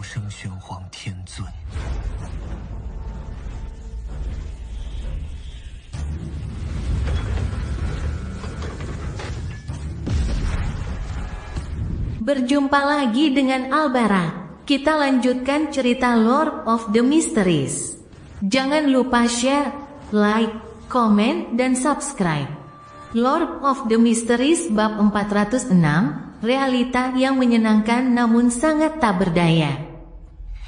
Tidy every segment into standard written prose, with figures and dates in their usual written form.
生玄黄天尊。Berjumpa lagi dengan Albara. Kita lanjutkan cerita Lord of the Mysteries. Jangan lupa share, like, komen, dan subscribe. Lord of the Mysteries bab 406, realita yang menyenangkan namun sangat tak berdaya.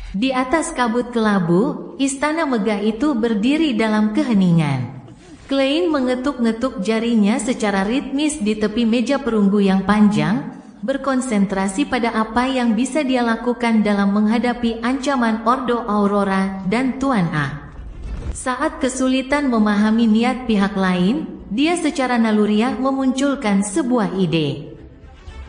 Di atas kabut kelabu, istana megah itu berdiri dalam keheningan. Klein mengetuk-ngetuk jarinya secara ritmis di tepi meja perunggu yang panjang, berkonsentrasi pada apa yang bisa dia lakukan dalam menghadapi ancaman Ordo Aurora dan Tuan A. Saat kesulitan memahami niat pihak lain, dia secara naluriah memunculkan sebuah ide.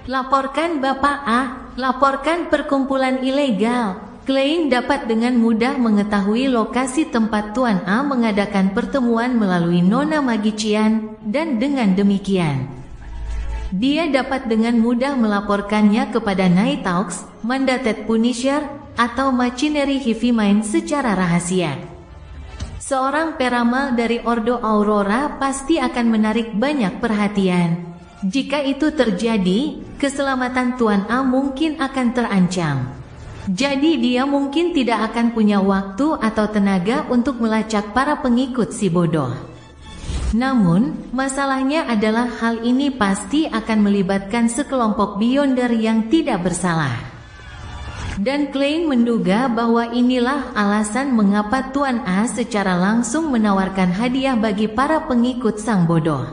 Laporkan Bapak A, laporkan perkumpulan ilegal. Klein dapat dengan mudah mengetahui lokasi tempat Tuan A mengadakan pertemuan melalui Nona Magician, dan dengan demikian dia dapat dengan mudah melaporkannya kepada Night Hawks, Mandated Punisher, atau Machinery Heavy Mine secara rahasia. Seorang peramal dari Ordo Aurora pasti akan menarik banyak perhatian. Jika itu terjadi, keselamatan Tuan A mungkin akan terancam. Jadi dia mungkin tidak akan punya waktu atau tenaga untuk melacak para pengikut si bodoh. Namun, masalahnya adalah hal ini pasti akan melibatkan sekelompok Beyonder yang tidak bersalah. Dan Klein menduga bahwa inilah alasan mengapa Tuan A secara langsung menawarkan hadiah bagi para pengikut sang bodoh.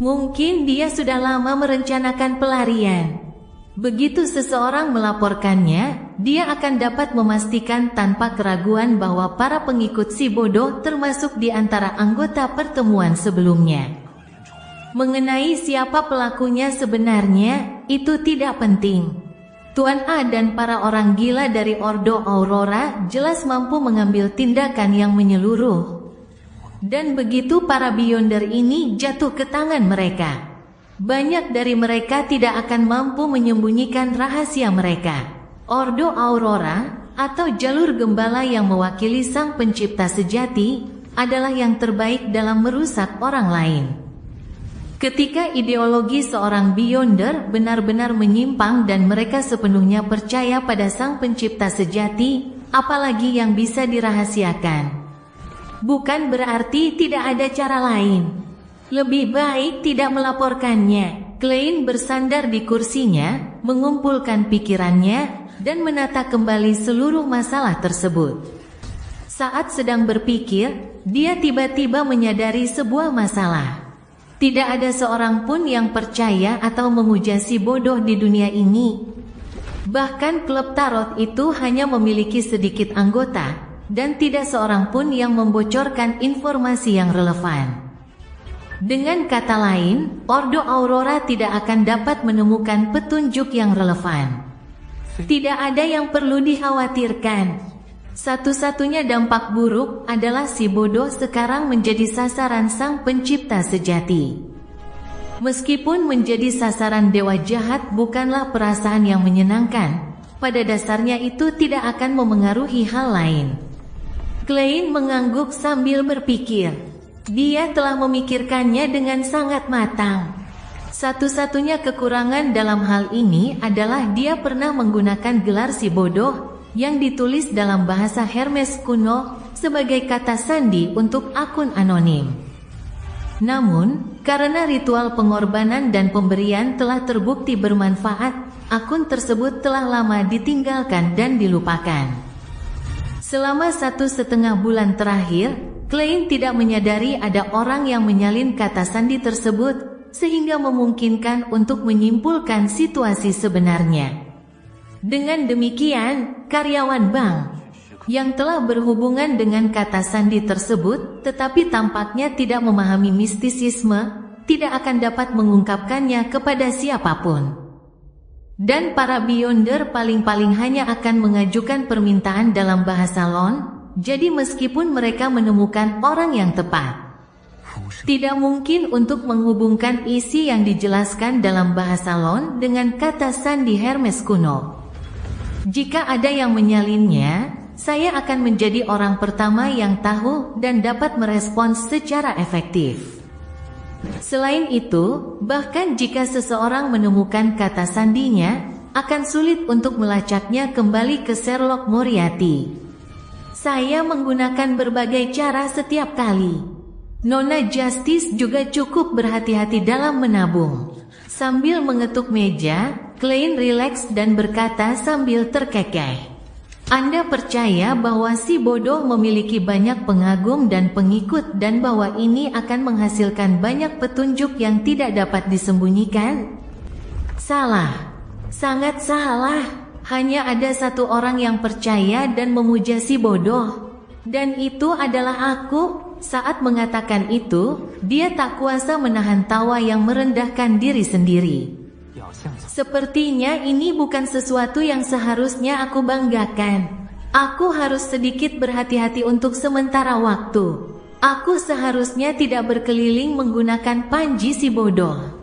Mungkin dia sudah lama merencanakan pelarian. Begitu seseorang melaporkannya, dia akan dapat memastikan tanpa keraguan bahwa para pengikut si bodoh termasuk di antara anggota pertemuan sebelumnya. Mengenai siapa pelakunya sebenarnya, itu tidak penting. Tuan A dan para orang gila dari Ordo Aurora jelas mampu mengambil tindakan yang menyeluruh. Dan begitu para Beyonder ini jatuh ke tangan mereka, banyak dari mereka tidak akan mampu menyembunyikan rahasia mereka. Ordo Aurora, atau jalur gembala yang mewakili sang pencipta sejati, adalah yang terbaik dalam merusak orang lain. Ketika ideologi seorang Beyonder benar-benar menyimpang dan mereka sepenuhnya percaya pada sang pencipta sejati, apalagi yang bisa dirahasiakan. Bukan berarti tidak ada cara lain. Lebih baik tidak melaporkannya. Klein bersandar di kursinya, mengumpulkan pikirannya, dan menata kembali seluruh masalah tersebut. Saat sedang berpikir, dia tiba-tiba menyadari sebuah masalah. Tidak ada seorang pun yang percaya atau memuja si bodoh di dunia ini. Bahkan klub tarot itu hanya memiliki sedikit anggota, dan tidak seorang pun yang membocorkan informasi yang relevan. Dengan kata lain, Ordo Aurora tidak akan dapat menemukan petunjuk yang relevan. Tidak ada yang perlu dikhawatirkan. Satu-satunya dampak buruk adalah si bodoh sekarang menjadi sasaran sang pencipta sejati. Meskipun menjadi sasaran dewa jahat bukanlah perasaan yang menyenangkan, pada dasarnya itu tidak akan memengaruhi hal lain. Klein mengangguk sambil berpikir. Dia telah memikirkannya dengan sangat matang. Satu-satunya kekurangan dalam hal ini adalah dia pernah menggunakan gelar si bodoh yang ditulis dalam bahasa Hermes kuno sebagai kata sandi untuk akun anonim. Namun, karena ritual pengorbanan dan pemberian telah terbukti bermanfaat, akun tersebut telah lama ditinggalkan dan dilupakan. Selama 1,5 bulan terakhir, Klein tidak menyadari ada orang yang menyalin kata sandi tersebut, sehingga memungkinkan untuk menyimpulkan situasi sebenarnya. Dengan demikian, karyawan bank yang telah berhubungan dengan kata sandi tersebut, tetapi tampaknya tidak memahami mistisisme, tidak akan dapat mengungkapkannya kepada siapapun. Dan para Beyonder paling-paling hanya akan mengajukan permintaan dalam bahasa Lon. Jadi meskipun mereka menemukan orang yang tepat, tidak mungkin untuk menghubungkan isi yang dijelaskan dalam bahasa Lon dengan kata sandi Hermes kuno. Jika ada yang menyalinnya, saya akan menjadi orang pertama yang tahu dan dapat merespons secara efektif. Selain itu, bahkan jika seseorang menemukan kata sandinya, akan sulit untuk melacaknya kembali ke Sherlock Moriarty. Saya menggunakan berbagai cara setiap kali. Nona Justice juga cukup berhati-hati dalam menabung. Sambil mengetuk meja, Klein rileks dan berkata sambil terkekeh. Anda percaya bahwa si bodoh memiliki banyak pengagum dan pengikut dan bahwa ini akan menghasilkan banyak petunjuk yang tidak dapat disembunyikan? Salah. Sangat salah. Hanya ada satu orang yang percaya dan memuja si bodoh. Dan itu adalah aku. Saat mengatakan itu, dia tak kuasa menahan tawa yang merendahkan diri sendiri. Sepertinya ini bukan sesuatu yang seharusnya aku banggakan. Aku harus sedikit berhati-hati untuk sementara waktu. Aku seharusnya tidak berkeliling menggunakan panji si bodoh.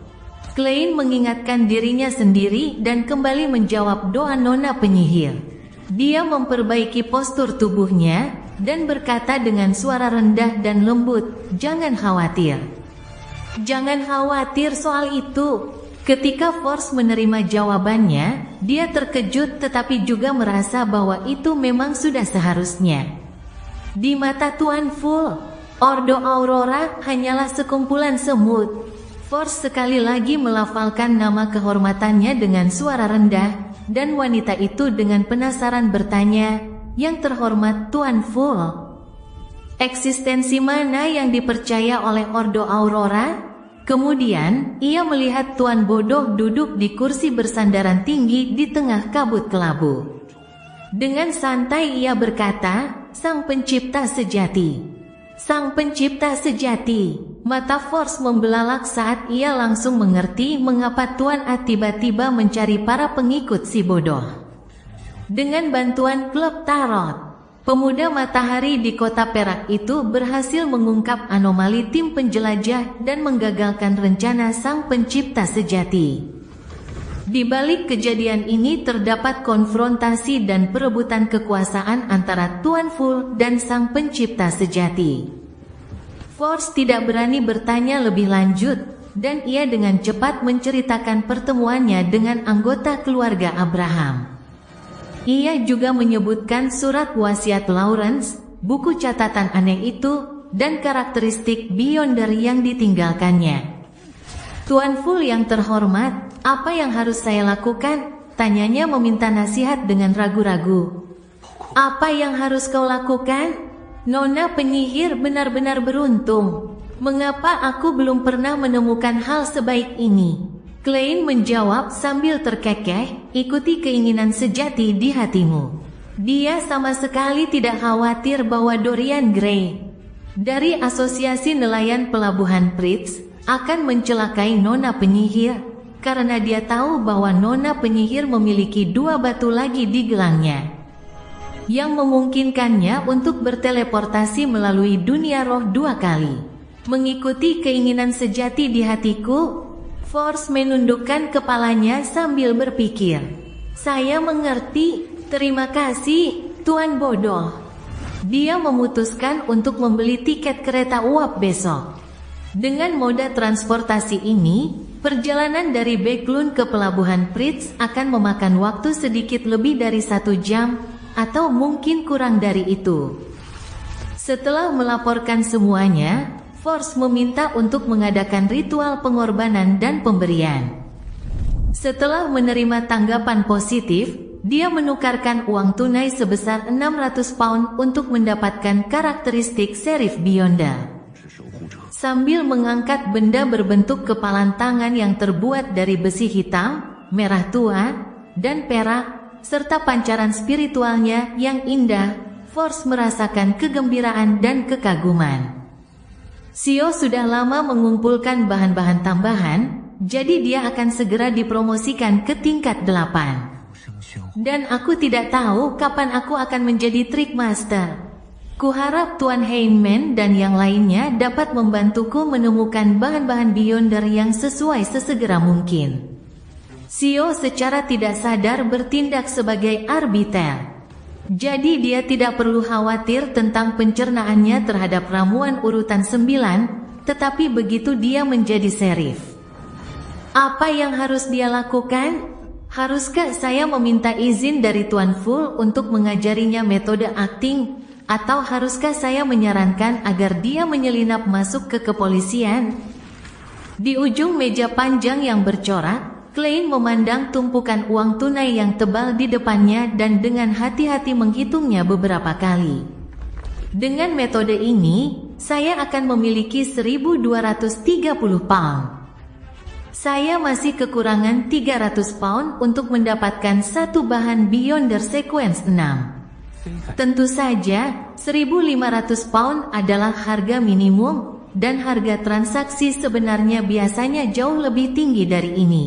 Klein mengingatkan dirinya sendiri dan kembali menjawab doa nona penyihir. Dia memperbaiki postur tubuhnya dan berkata dengan suara rendah dan lembut, "Jangan khawatir. Jangan khawatir soal itu." Ketika Force menerima jawabannya, dia terkejut tetapi juga merasa bahwa itu memang sudah seharusnya. Di mata Tuan Full, Ordo Aurora hanyalah sekumpulan semut. Force sekali lagi melafalkan nama kehormatannya dengan suara rendah, dan wanita itu dengan penasaran bertanya, "Yang terhormat Tuan Full, eksistensi mana yang dipercaya oleh Ordo Aurora?" Kemudian, ia melihat Tuan Bodoh duduk di kursi bersandaran tinggi di tengah kabut kelabu. Dengan santai ia berkata, "Sang pencipta sejati. Sang pencipta sejati." Mata Force membelalak saat ia langsung mengerti mengapa Tuan A tiba-tiba mencari para pengikut si bodoh. Dengan bantuan klub tarot, pemuda matahari di kota perak itu berhasil mengungkap anomali tim penjelajah dan menggagalkan rencana sang pencipta sejati. Di balik kejadian ini terdapat konfrontasi dan perebutan kekuasaan antara Tuan Full dan sang pencipta sejati. Force tidak berani bertanya lebih lanjut, dan ia dengan cepat menceritakan pertemuannya dengan anggota keluarga Abraham. Ia juga menyebutkan surat wasiat Lawrence, buku catatan aneh itu, dan karakteristik Beyonder yang ditinggalkannya. "Tuan Full yang terhormat, apa yang harus saya lakukan?" tanyanya meminta nasihat dengan ragu-ragu. "Apa yang harus kau lakukan? Nona penyihir benar-benar beruntung. Mengapa aku belum pernah menemukan hal sebaik ini?" Klein menjawab sambil terkekeh, "Ikuti keinginan sejati di hatimu." Dia sama sekali tidak khawatir bahwa Dorian Gray dari Asosiasi Nelayan Pelabuhan Pritz akan mencelakai Nona penyihir, karena dia tahu bahwa Nona penyihir memiliki 2 batu lagi di gelangnya yang memungkinkannya untuk berteleportasi melalui dunia roh 2 kali. "Mengikuti keinginan sejati di hatiku." Force menundukkan kepalanya sambil berpikir. "Saya mengerti, terima kasih, Tuan Bodoh." Dia memutuskan untuk membeli tiket kereta uap besok. Dengan moda transportasi ini, perjalanan dari Backlund ke pelabuhan Pritz akan memakan waktu sedikit lebih dari 1 jam, atau mungkin kurang dari itu. Setelah melaporkan semuanya, Force meminta untuk mengadakan ritual pengorbanan dan pemberian. Setelah menerima tanggapan positif, dia menukarkan uang tunai sebesar 600 pound untuk mendapatkan karakteristik Sheriff Beyonder. Sambil mengangkat benda berbentuk kepalan tangan yang terbuat dari besi hitam, merah tua, dan perak, serta pancaran spiritualnya yang indah, Force merasakan kegembiraan dan kekaguman. Sio sudah lama mengumpulkan bahan-bahan tambahan, jadi dia akan segera dipromosikan ke tingkat 8. Dan aku tidak tahu kapan aku akan menjadi Trick Master. Kuharap Tuan Heyman dan yang lainnya dapat membantuku menemukan bahan-bahan Beyonder yang sesuai sesegera mungkin. Xiao secara tidak sadar bertindak sebagai arbiter. Jadi dia tidak perlu khawatir tentang pencernaannya terhadap ramuan urutan 9, tetapi begitu dia menjadi serif. Apa yang harus dia lakukan? Haruskah saya meminta izin dari Tuan Fu untuk mengajarinya metode akting? Atau haruskah saya menyarankan agar dia menyelinap masuk ke kepolisian? Di ujung meja panjang yang bercorak, Klein memandang tumpukan uang tunai yang tebal di depannya dan dengan hati-hati menghitungnya beberapa kali. Dengan metode ini, saya akan memiliki 1.230 pound. Saya masih kekurangan 300 pound untuk mendapatkan satu bahan Beyonder Sequence 6. Tentu saja, 1.500 pound adalah harga minimum, dan harga transaksi sebenarnya biasanya jauh lebih tinggi dari ini.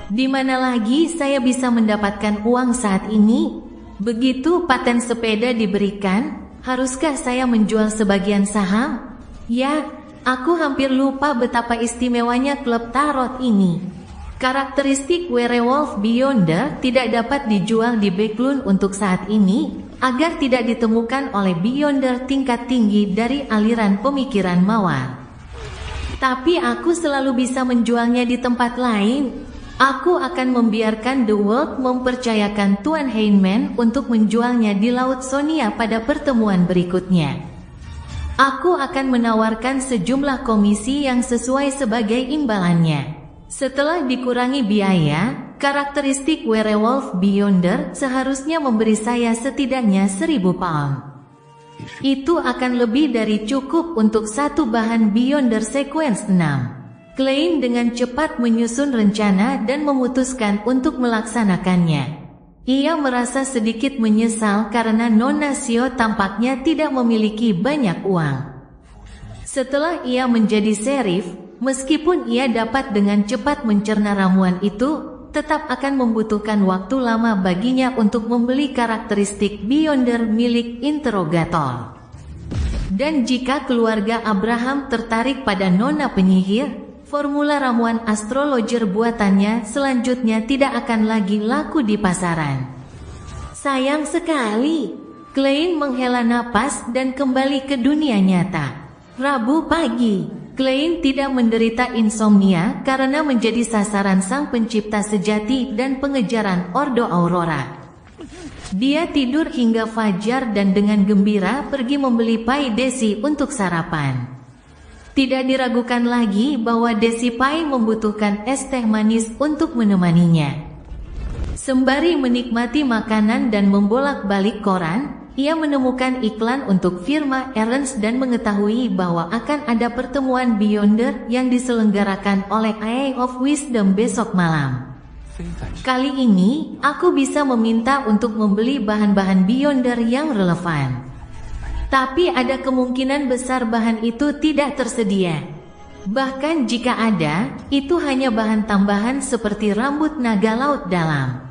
Di mana lagi saya bisa mendapatkan uang saat ini? Begitu paten sepeda diberikan, haruskah saya menjual sebagian saham? Ya, aku hampir lupa betapa istimewanya klub tarot ini. Karakteristik Werewolf Beyonder tidak dapat dijual di Backlund untuk saat ini, agar tidak ditemukan oleh Beyonder tingkat tinggi dari aliran pemikiran mawar. Tapi aku selalu bisa menjualnya di tempat lain. Aku akan membiarkan The World mempercayakan Tuan Heinman untuk menjualnya di Laut Sonia pada pertemuan berikutnya. Aku akan menawarkan sejumlah komisi yang sesuai sebagai imbalannya. Setelah dikurangi biaya, karakteristik Werewolf Beyonder seharusnya memberi saya setidaknya 1.000 pound. Itu akan lebih dari cukup untuk satu bahan Beyonder Sequence 6. Klein dengan cepat menyusun rencana dan memutuskan untuk melaksanakannya. Ia merasa sedikit menyesal karena Nona Xiao tampaknya tidak memiliki banyak uang. Setelah ia menjadi serif, meskipun ia dapat dengan cepat mencerna ramuan itu, tetap akan membutuhkan waktu lama baginya untuk membeli karakteristik Beyonder milik interrogator. Dan jika keluarga Abraham tertarik pada Nona penyihir, formula ramuan astrologer buatannya selanjutnya tidak akan lagi laku di pasaran. Sayang sekali. Klein menghela napas dan kembali ke dunia nyata. Rabu pagi, Klein tidak menderita insomnia karena menjadi sasaran sang pencipta sejati dan pengejaran Ordo Aurora. Dia tidur hingga fajar dan dengan gembira pergi membeli pai desi untuk sarapan. Tidak diragukan lagi bahwa Desi Pai membutuhkan es teh manis untuk menemaninya. Sembari menikmati makanan dan membolak-balik koran, ia menemukan iklan untuk firma Ernst dan mengetahui bahwa akan ada pertemuan Beyonder yang diselenggarakan oleh Eye of Wisdom besok malam. Kali ini, aku bisa meminta untuk membeli bahan-bahan Beyonder yang relevan. Tapi ada kemungkinan besar bahan itu tidak tersedia. Bahkan jika ada, itu hanya bahan tambahan seperti rambut naga laut dalam.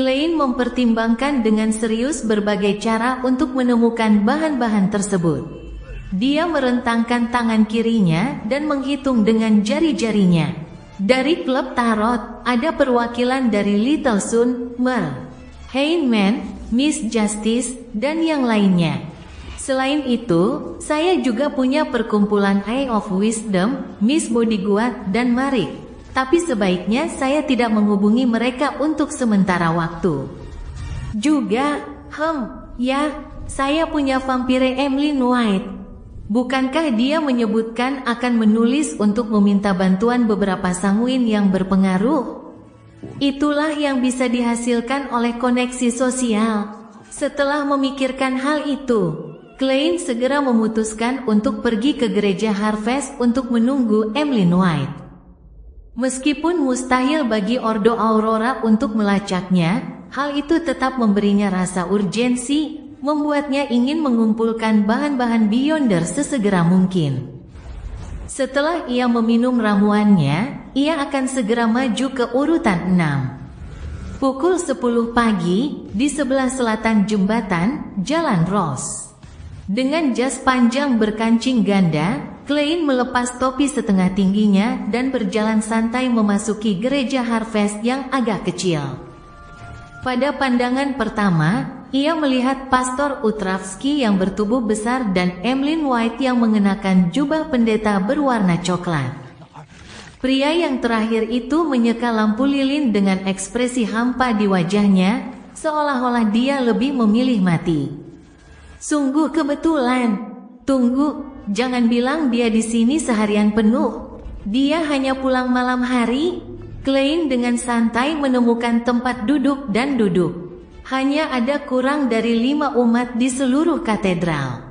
Klein mempertimbangkan dengan serius berbagai cara untuk menemukan bahan-bahan tersebut. Dia merentangkan tangan kirinya dan menghitung dengan jari-jarinya. Dari klub tarot, ada perwakilan dari Little Sun, Merle, Heinman, Miss Justice, dan yang lainnya. Selain itu, saya juga punya perkumpulan Eye of Wisdom, Miss Bodyguard, dan Marik. Tapi sebaiknya saya tidak menghubungi mereka untuk sementara waktu. Juga, ya, saya punya vampire Emlyn White. Bukankah dia menyebutkan akan menulis untuk meminta bantuan beberapa sanguin yang berpengaruh? Itulah yang bisa dihasilkan oleh koneksi sosial. Setelah memikirkan hal itu, Klein segera memutuskan untuk pergi ke gereja Harvest untuk menunggu Emlyn White. Meskipun mustahil bagi Ordo Aurora untuk melacaknya, hal itu tetap memberinya rasa urgensi, membuatnya ingin mengumpulkan bahan-bahan Beyonder sesegera mungkin. Setelah ia meminum ramuannya, ia akan segera maju ke urutan 6. Pukul 10 pagi, di sebelah selatan jembatan, Jalan Ross. Dengan jas panjang berkancing ganda, Klein melepas topi setengah tingginya dan berjalan santai memasuki gereja Harvest yang agak kecil. Pada pandangan pertama, ia melihat Pastor Utravsky yang bertubuh besar dan Emlyn White yang mengenakan jubah pendeta berwarna coklat. Pria yang terakhir itu menyeka lampu lilin dengan ekspresi hampa di wajahnya, seolah-olah dia lebih memilih mati. Sungguh kebetulan. Tunggu, jangan bilang dia di sini seharian penuh. Dia hanya pulang malam hari. Klein dengan santai menemukan tempat duduk dan duduk. Hanya ada kurang dari 5 umat di seluruh katedral.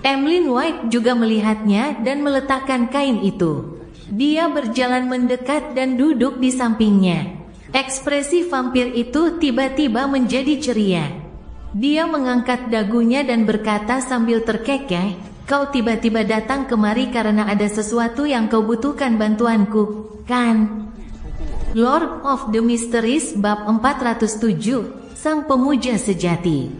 Emlyn White juga melihatnya dan meletakkan kain itu. Dia berjalan mendekat dan duduk di sampingnya. Ekspresi vampir itu tiba-tiba menjadi ceria. Dia mengangkat dagunya dan berkata sambil terkekeh, "Kau tiba-tiba datang kemari karena ada sesuatu yang kau butuhkan bantuanku, kan?" Lord of the Mysteries bab 407, Sang Pemuja Sejati.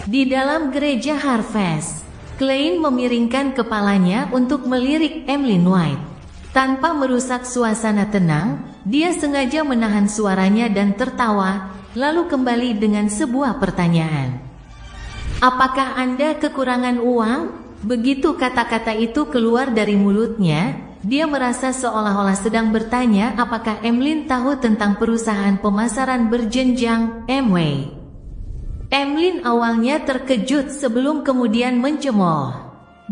Di dalam gereja Harvest, Klein memiringkan kepalanya untuk melirik Emlyn White. Tanpa merusak suasana tenang, dia sengaja menahan suaranya dan tertawa, lalu kembali dengan sebuah pertanyaan. "Apakah Anda kekurangan uang?" Begitu kata-kata itu keluar dari mulutnya, dia merasa seolah-olah sedang bertanya apakah Emlyn tahu tentang perusahaan pemasaran berjenjang, Amway. Emlyn awalnya terkejut sebelum kemudian mencemooh.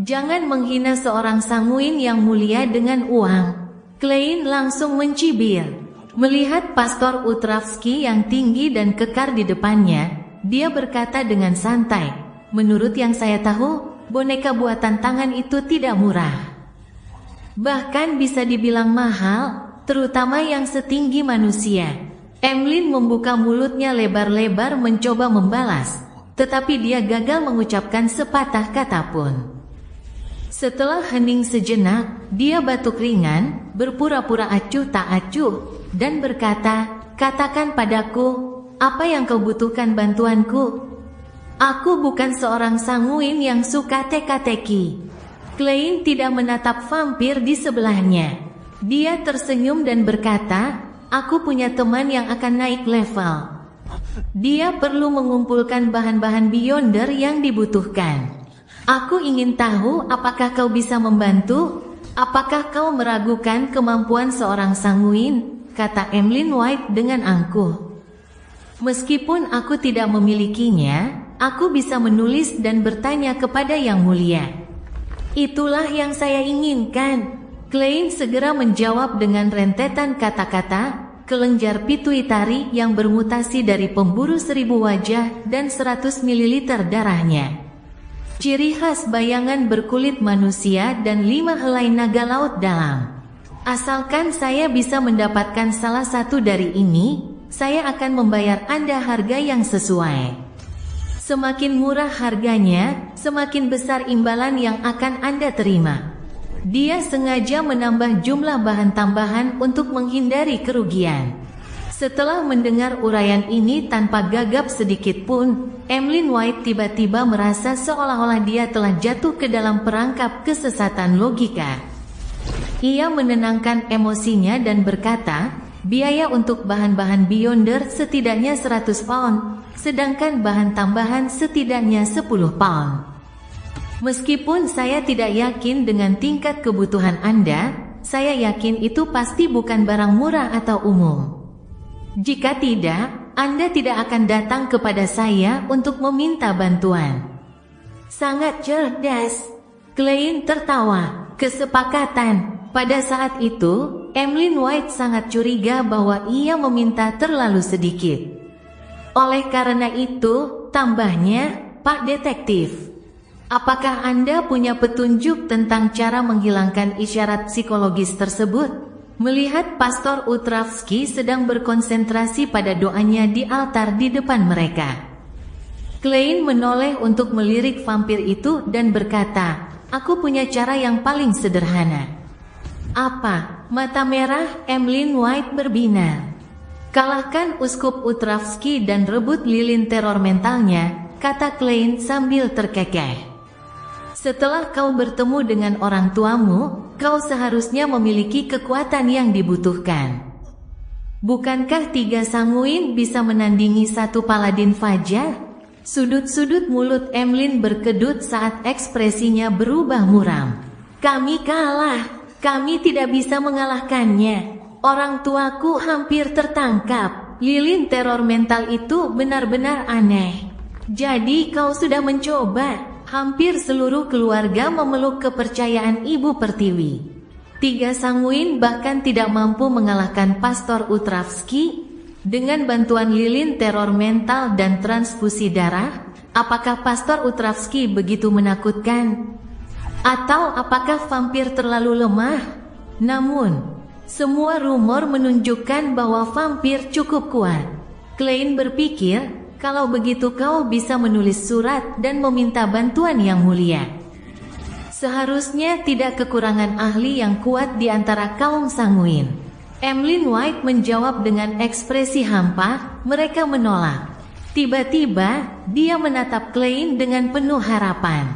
"Jangan menghina seorang sanguin yang mulia dengan uang." Klein langsung mencibir. Melihat Pastor Utravsky yang tinggi dan kekar di depannya, dia berkata dengan santai, "Menurut yang saya tahu, boneka buatan tangan itu tidak murah. Bahkan bisa dibilang mahal, terutama yang setinggi manusia." Emlyn membuka mulutnya lebar-lebar mencoba membalas, tetapi dia gagal mengucapkan sepatah kata pun. Setelah hening sejenak, dia batuk ringan, berpura-pura acuh tak acuh, dan berkata, "Katakan padaku, apa yang kau butuhkan bantuanku? Aku bukan seorang sanguin yang suka teka-teki." Klein tidak menatap vampir di sebelahnya. Dia tersenyum dan berkata, "Aku punya teman yang akan naik level. Dia perlu mengumpulkan bahan-bahan Beyonder yang dibutuhkan. Aku ingin tahu apakah kau bisa membantu? Apakah kau meragukan kemampuan seorang sanguin?" kata Emlyn White dengan angkuh. "Meskipun aku tidak memilikinya, aku bisa menulis dan bertanya kepada Yang Mulia." "Itulah yang saya inginkan." Klein segera menjawab dengan rentetan kata-kata, kelenjar pituitari yang bermutasi dari pemburu 1000 wajah dan 100 ml darahnya. Ciri khas bayangan berkulit manusia dan 5 helai naga laut dalam. "Asalkan saya bisa mendapatkan salah satu dari ini, saya akan membayar Anda harga yang sesuai. Semakin murah harganya, semakin besar imbalan yang akan Anda terima." Dia sengaja menambah jumlah bahan tambahan untuk menghindari kerugian. Setelah mendengar uraian ini tanpa gagap sedikit pun, Emlyn White tiba-tiba merasa seolah-olah dia telah jatuh ke dalam perangkap kesesatan logika. Ia menenangkan emosinya dan berkata, "Biaya untuk bahan-bahan Beyonder setidaknya 100 pound, sedangkan bahan tambahan setidaknya 10 pound. Meskipun saya tidak yakin dengan tingkat kebutuhan Anda, saya yakin itu pasti bukan barang murah atau umum. Jika tidak, Anda tidak akan datang kepada saya untuk meminta bantuan." "Sangat cerdas." Klein tertawa. Kesepakatan. Pada saat itu, Emlyn White sangat curiga bahwa ia meminta terlalu sedikit. "Oleh karena itu, tambahnya, Pak Detektif, apakah Anda punya petunjuk tentang cara menghilangkan isyarat psikologis tersebut?" Melihat Pastor Utravsky sedang berkonsentrasi pada doanya di altar di depan mereka, Klein menoleh untuk melirik vampir itu dan berkata, "Aku punya cara yang paling sederhana." "Apa?" Mata merah Emlyn White berbinar. "Kalahkan Uskup Utravsky dan rebut lilin teror mentalnya," kata Klein sambil terkekeh. Setelah kau bertemu dengan orang tuamu, kau seharusnya memiliki kekuatan yang dibutuhkan. Bukankah 3 sanguin bisa menandingi 1 paladin fajar? Sudut-sudut mulut Emlyn berkedut saat ekspresinya berubah muram. Kami kalah. Kami tidak bisa mengalahkannya. Orang tuaku hampir tertangkap. Lilin teror mental itu benar-benar aneh. Jadi kau sudah mencoba. Hampir seluruh keluarga memeluk kepercayaan Ibu Pertiwi. 3 sanguin bahkan tidak mampu mengalahkan Pastor Utravski. Dengan bantuan lilin teror mental dan transfusi darah, apakah Pastor Utravski begitu menakutkan? Atau apakah vampir terlalu lemah? Namun, semua rumor menunjukkan bahwa vampir cukup kuat. Klein berpikir, kalau begitu kau bisa menulis surat dan meminta bantuan yang mulia. Seharusnya tidak kekurangan ahli yang kuat di antara kaum sanguin. Emlyn White menjawab dengan ekspresi hampa, mereka menolak. Tiba-tiba, dia menatap Klein dengan penuh harapan.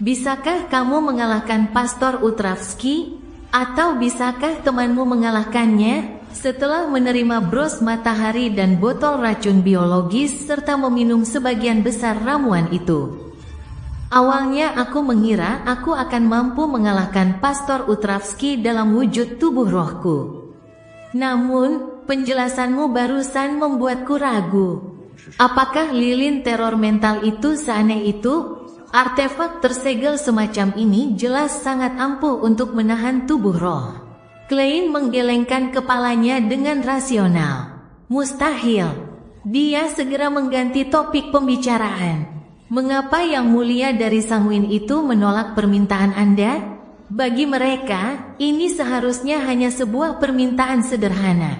Bisakah kamu mengalahkan Pastor Utravski? Atau bisakah temanmu mengalahkannya? Setelah menerima bros matahari dan botol racun biologis serta meminum sebagian besar ramuan itu. Awalnya aku mengira aku akan mampu mengalahkan Pastor Utravski dalam wujud tubuh rohku. Namun, penjelasanmu barusan membuatku ragu. Apakah lilin teror mental itu seaneh itu? Artefak tersegel semacam ini jelas sangat ampuh untuk menahan tubuh roh. Klein menggelengkan kepalanya dengan rasional. Mustahil. Dia segera mengganti topik pembicaraan. Mengapa yang mulia dari sanguin itu menolak permintaan Anda? Bagi mereka, ini seharusnya hanya sebuah permintaan sederhana.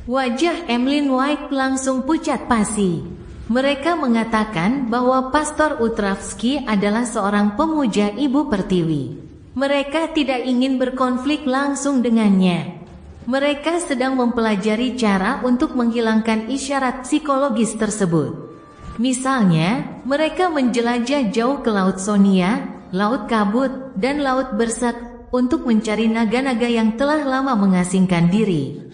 Wajah Emlyn White langsung pucat pasi. Mereka mengatakan bahwa Pastor Utravski adalah seorang pemuja Ibu Pertiwi. Mereka tidak ingin berkonflik langsung dengannya. Mereka sedang mempelajari cara untuk menghilangkan isyarat psikologis tersebut. Misalnya, mereka menjelajah jauh ke Laut Sonia, Laut Kabut, dan Laut Berserk untuk mencari naga-naga yang telah lama mengasingkan diri.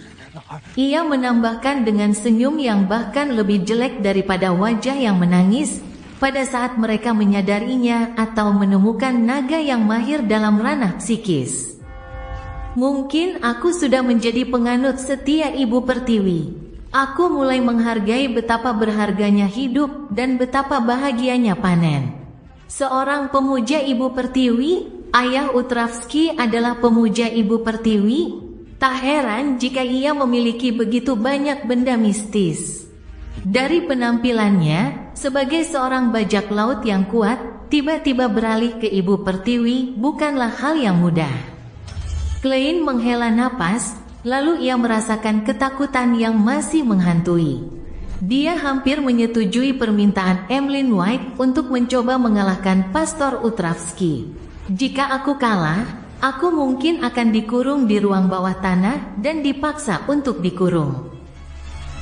Ia menambahkan dengan senyum yang bahkan lebih jelek daripada wajah yang menangis, pada saat mereka menyadarinya atau menemukan naga yang mahir dalam ranah psikis. Mungkin aku sudah menjadi penganut setia Ibu Pertiwi. Aku mulai menghargai betapa berharganya hidup dan betapa bahagianya panen. Seorang pemuja Ibu Pertiwi, Ayah Utravski adalah pemuja Ibu Pertiwi. Tak heran jika ia memiliki begitu banyak benda mistis. Dari penampilannya, sebagai seorang bajak laut yang kuat, tiba-tiba beralih ke Ibu Pertiwi bukanlah hal yang mudah. Klein menghela napas, lalu ia merasakan ketakutan yang masih menghantui. Dia hampir menyetujui permintaan Emlyn White untuk mencoba mengalahkan Pastor Utravski. Jika aku kalah, aku mungkin akan dikurung di ruang bawah tanah dan dipaksa untuk dikurung.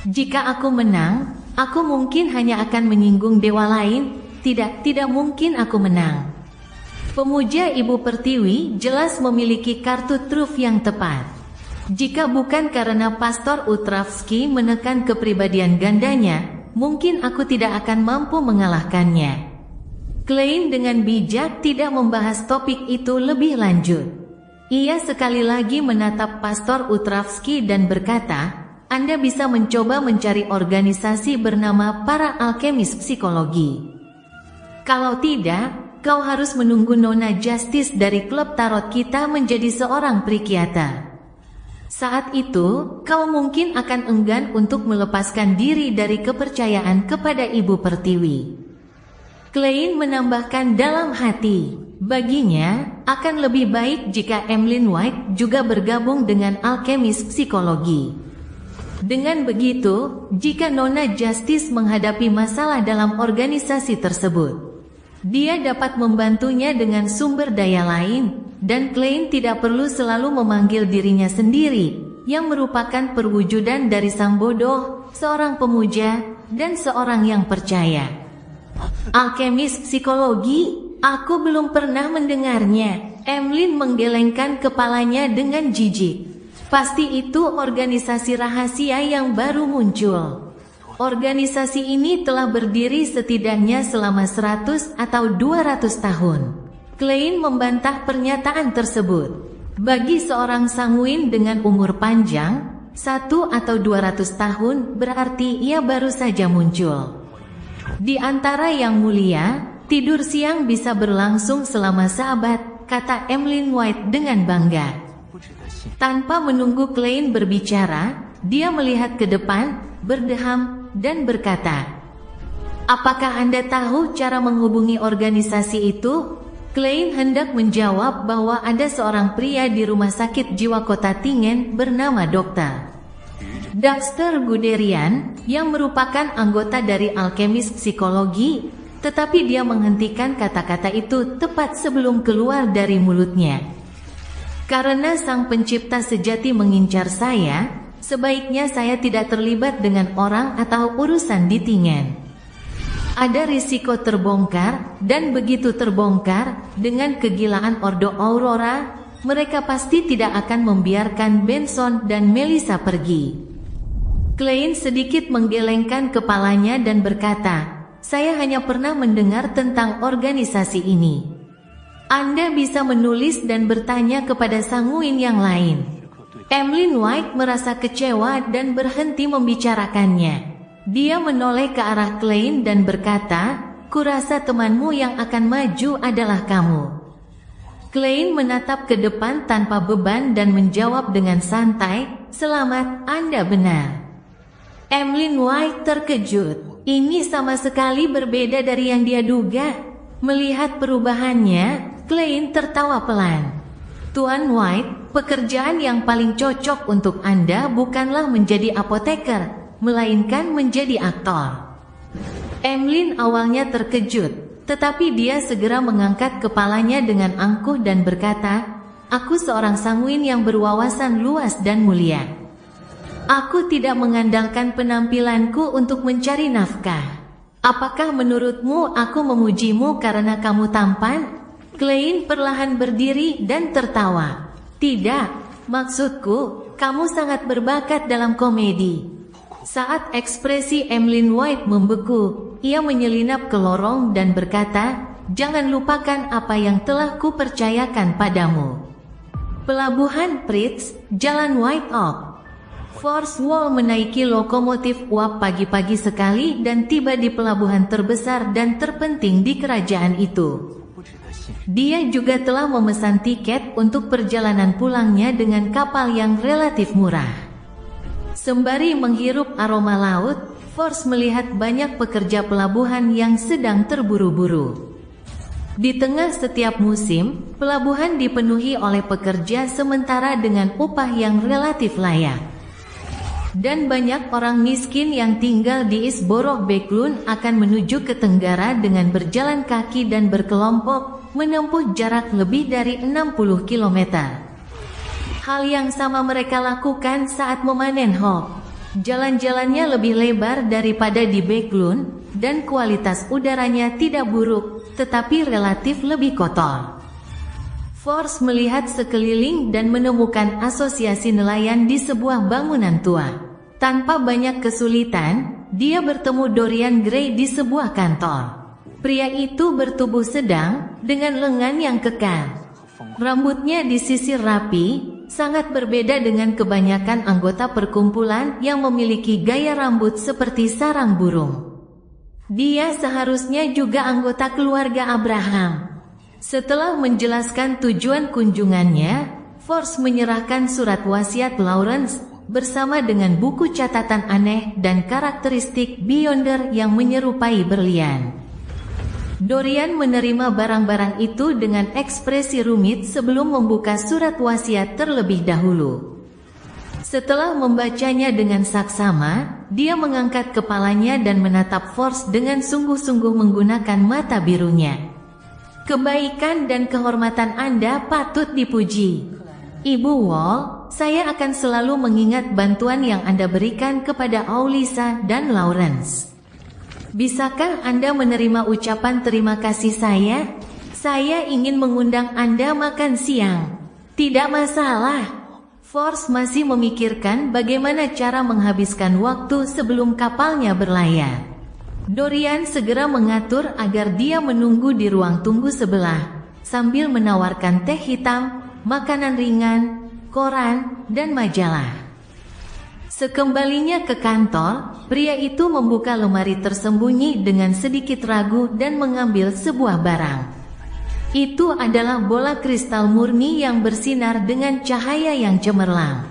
Jika aku menang, aku mungkin hanya akan menyinggung dewa lain. Tidak mungkin aku menang. Pemuja Ibu Pertiwi jelas memiliki kartu truf yang tepat. Jika bukan karena Pastor Utravski menekan kepribadian gandanya, mungkin aku tidak akan mampu mengalahkannya. Klein dengan bijak tidak membahas topik itu lebih lanjut. Ia sekali lagi menatap Pastor Utravski dan berkata, Anda bisa mencoba mencari organisasi bernama Para Alkemis Psikologi. Kalau tidak, kau harus menunggu Nona Justice dari klub tarot kita menjadi seorang psikiater. Saat itu, kau mungkin akan enggan untuk melepaskan diri dari kepercayaan kepada Ibu Pertiwi. Klein menambahkan dalam hati, baginya akan lebih baik jika Emlyn White juga bergabung dengan Alkemis Psikologi. Dengan begitu, jika Nona Justice menghadapi masalah dalam organisasi tersebut, dia dapat membantunya dengan sumber daya lain, dan Klein tidak perlu selalu memanggil dirinya sendiri, yang merupakan perwujudan dari sang bodoh, seorang pemuja, dan seorang yang percaya. Alkemis Psikologi, Aku belum pernah mendengarnya. Emlyn menggelengkan kepalanya dengan jijik. Pasti itu organisasi rahasia yang baru muncul. Organisasi ini telah berdiri setidaknya selama 100 atau 200 tahun. Klein membantah pernyataan tersebut. Bagi seorang sanguin dengan umur panjang, 1 atau 200 tahun berarti ia baru saja muncul. Di antara yang mulia, tidur siang bisa berlangsung selama seabad, kata Emlyn White dengan bangga. Tanpa menunggu Klein berbicara, dia melihat ke depan, berdeham, dan berkata, "Apakah Anda tahu cara menghubungi organisasi itu?" Klein hendak menjawab bahwa ada seorang pria di rumah sakit jiwa kota Tingen bernama Dr. Dexter Guderian, yang merupakan anggota dari alkemis psikologi, tetapi dia menghentikan kata-kata itu tepat sebelum keluar dari mulutnya. Karena sang pencipta sejati mengincar saya, sebaiknya saya tidak terlibat dengan orang atau urusan di Tingen. Ada risiko terbongkar, dan begitu terbongkar, dengan kegilaan Ordo Aurora, mereka pasti tidak akan membiarkan Benson dan Melissa pergi. Klein sedikit menggelengkan kepalanya dan berkata, "Saya hanya pernah mendengar tentang organisasi ini." Anda bisa menulis dan bertanya kepada sanguin yang lain. Emlyn White merasa kecewa dan berhenti membicarakannya. Dia menoleh ke arah Klein dan berkata, "Kurasa temanmu yang akan maju adalah kamu." Klein menatap ke depan tanpa beban dan menjawab dengan santai, "Selamat, Anda benar." Emlyn White terkejut. Ini sama sekali berbeda dari yang dia duga. Melihat perubahannya, Klein tertawa pelan. "Tuan White, pekerjaan yang paling cocok untuk Anda bukanlah menjadi apoteker, melainkan menjadi aktor." Emlyn awalnya terkejut, tetapi dia segera mengangkat kepalanya dengan angkuh dan berkata, "Aku seorang sanguin yang berwawasan luas dan mulia. Aku tidak mengandalkan penampilanku untuk mencari nafkah. Apakah menurutmu aku memujimu karena kamu tampan?" Klein perlahan berdiri dan tertawa. "Tidak, maksudku, kamu sangat berbakat dalam komedi." Saat ekspresi Emlyn White membeku, ia menyelinap ke lorong dan berkata, "Jangan lupakan apa yang telah kupercayakan padamu." Pelabuhan Pritz, Jalan White Oak. Force Wall menaiki lokomotif uap pagi-pagi sekali dan tiba di pelabuhan terbesar dan terpenting di kerajaan itu. Dia juga telah memesan tiket untuk perjalanan pulangnya dengan kapal yang relatif murah. Sembari menghirup aroma laut, Force melihat banyak pekerja pelabuhan yang sedang terburu-buru. Di tengah setiap musim, pelabuhan dipenuhi oleh pekerja sementara dengan upah yang relatif layak. Dan banyak orang miskin yang tinggal di Isborough Backlund akan menuju ke tenggara dengan berjalan kaki dan berkelompok, menempuh jarak lebih dari 60 km. Hal yang sama mereka lakukan saat memanen hog. Jalan-jalannya lebih lebar daripada di Backlund, dan kualitas udaranya tidak buruk, tetapi relatif lebih kotor. Force melihat sekeliling dan menemukan asosiasi nelayan di sebuah bangunan tua. Tanpa banyak kesulitan, dia bertemu Dorian Gray di sebuah kantor. Pria itu bertubuh sedang, dengan lengan yang kekar. Rambutnya disisir rapi, sangat berbeda dengan kebanyakan anggota perkumpulan yang memiliki gaya rambut seperti sarang burung. Dia seharusnya juga anggota keluarga Abraham. Setelah menjelaskan tujuan kunjungannya, Force menyerahkan surat wasiat Lawrence, bersama dengan buku catatan aneh dan karakteristik Beyonder yang menyerupai berlian. Dorian menerima barang-barang itu dengan ekspresi rumit sebelum membuka surat wasiat terlebih dahulu. Setelah membacanya dengan saksama, dia mengangkat kepalanya dan menatap Force dengan sungguh-sungguh menggunakan mata birunya. "Kebaikan dan kehormatan Anda patut dipuji. Ibu Wall, saya akan selalu mengingat bantuan yang Anda berikan kepada Aulisa dan Lawrence. Bisakah Anda menerima ucapan terima kasih saya?" Saya ingin mengundang Anda makan siang. Tidak masalah. Force masih memikirkan bagaimana cara menghabiskan waktu sebelum kapalnya berlayar. Dorian segera mengatur agar dia menunggu di ruang tunggu sebelah, sambil menawarkan teh hitam, makanan ringan, koran, dan majalah. Sekembalinya ke kantor, pria itu membuka lemari tersembunyi dengan sedikit ragu dan mengambil sebuah barang. Itu adalah bola kristal murni yang bersinar dengan cahaya yang cemerlang.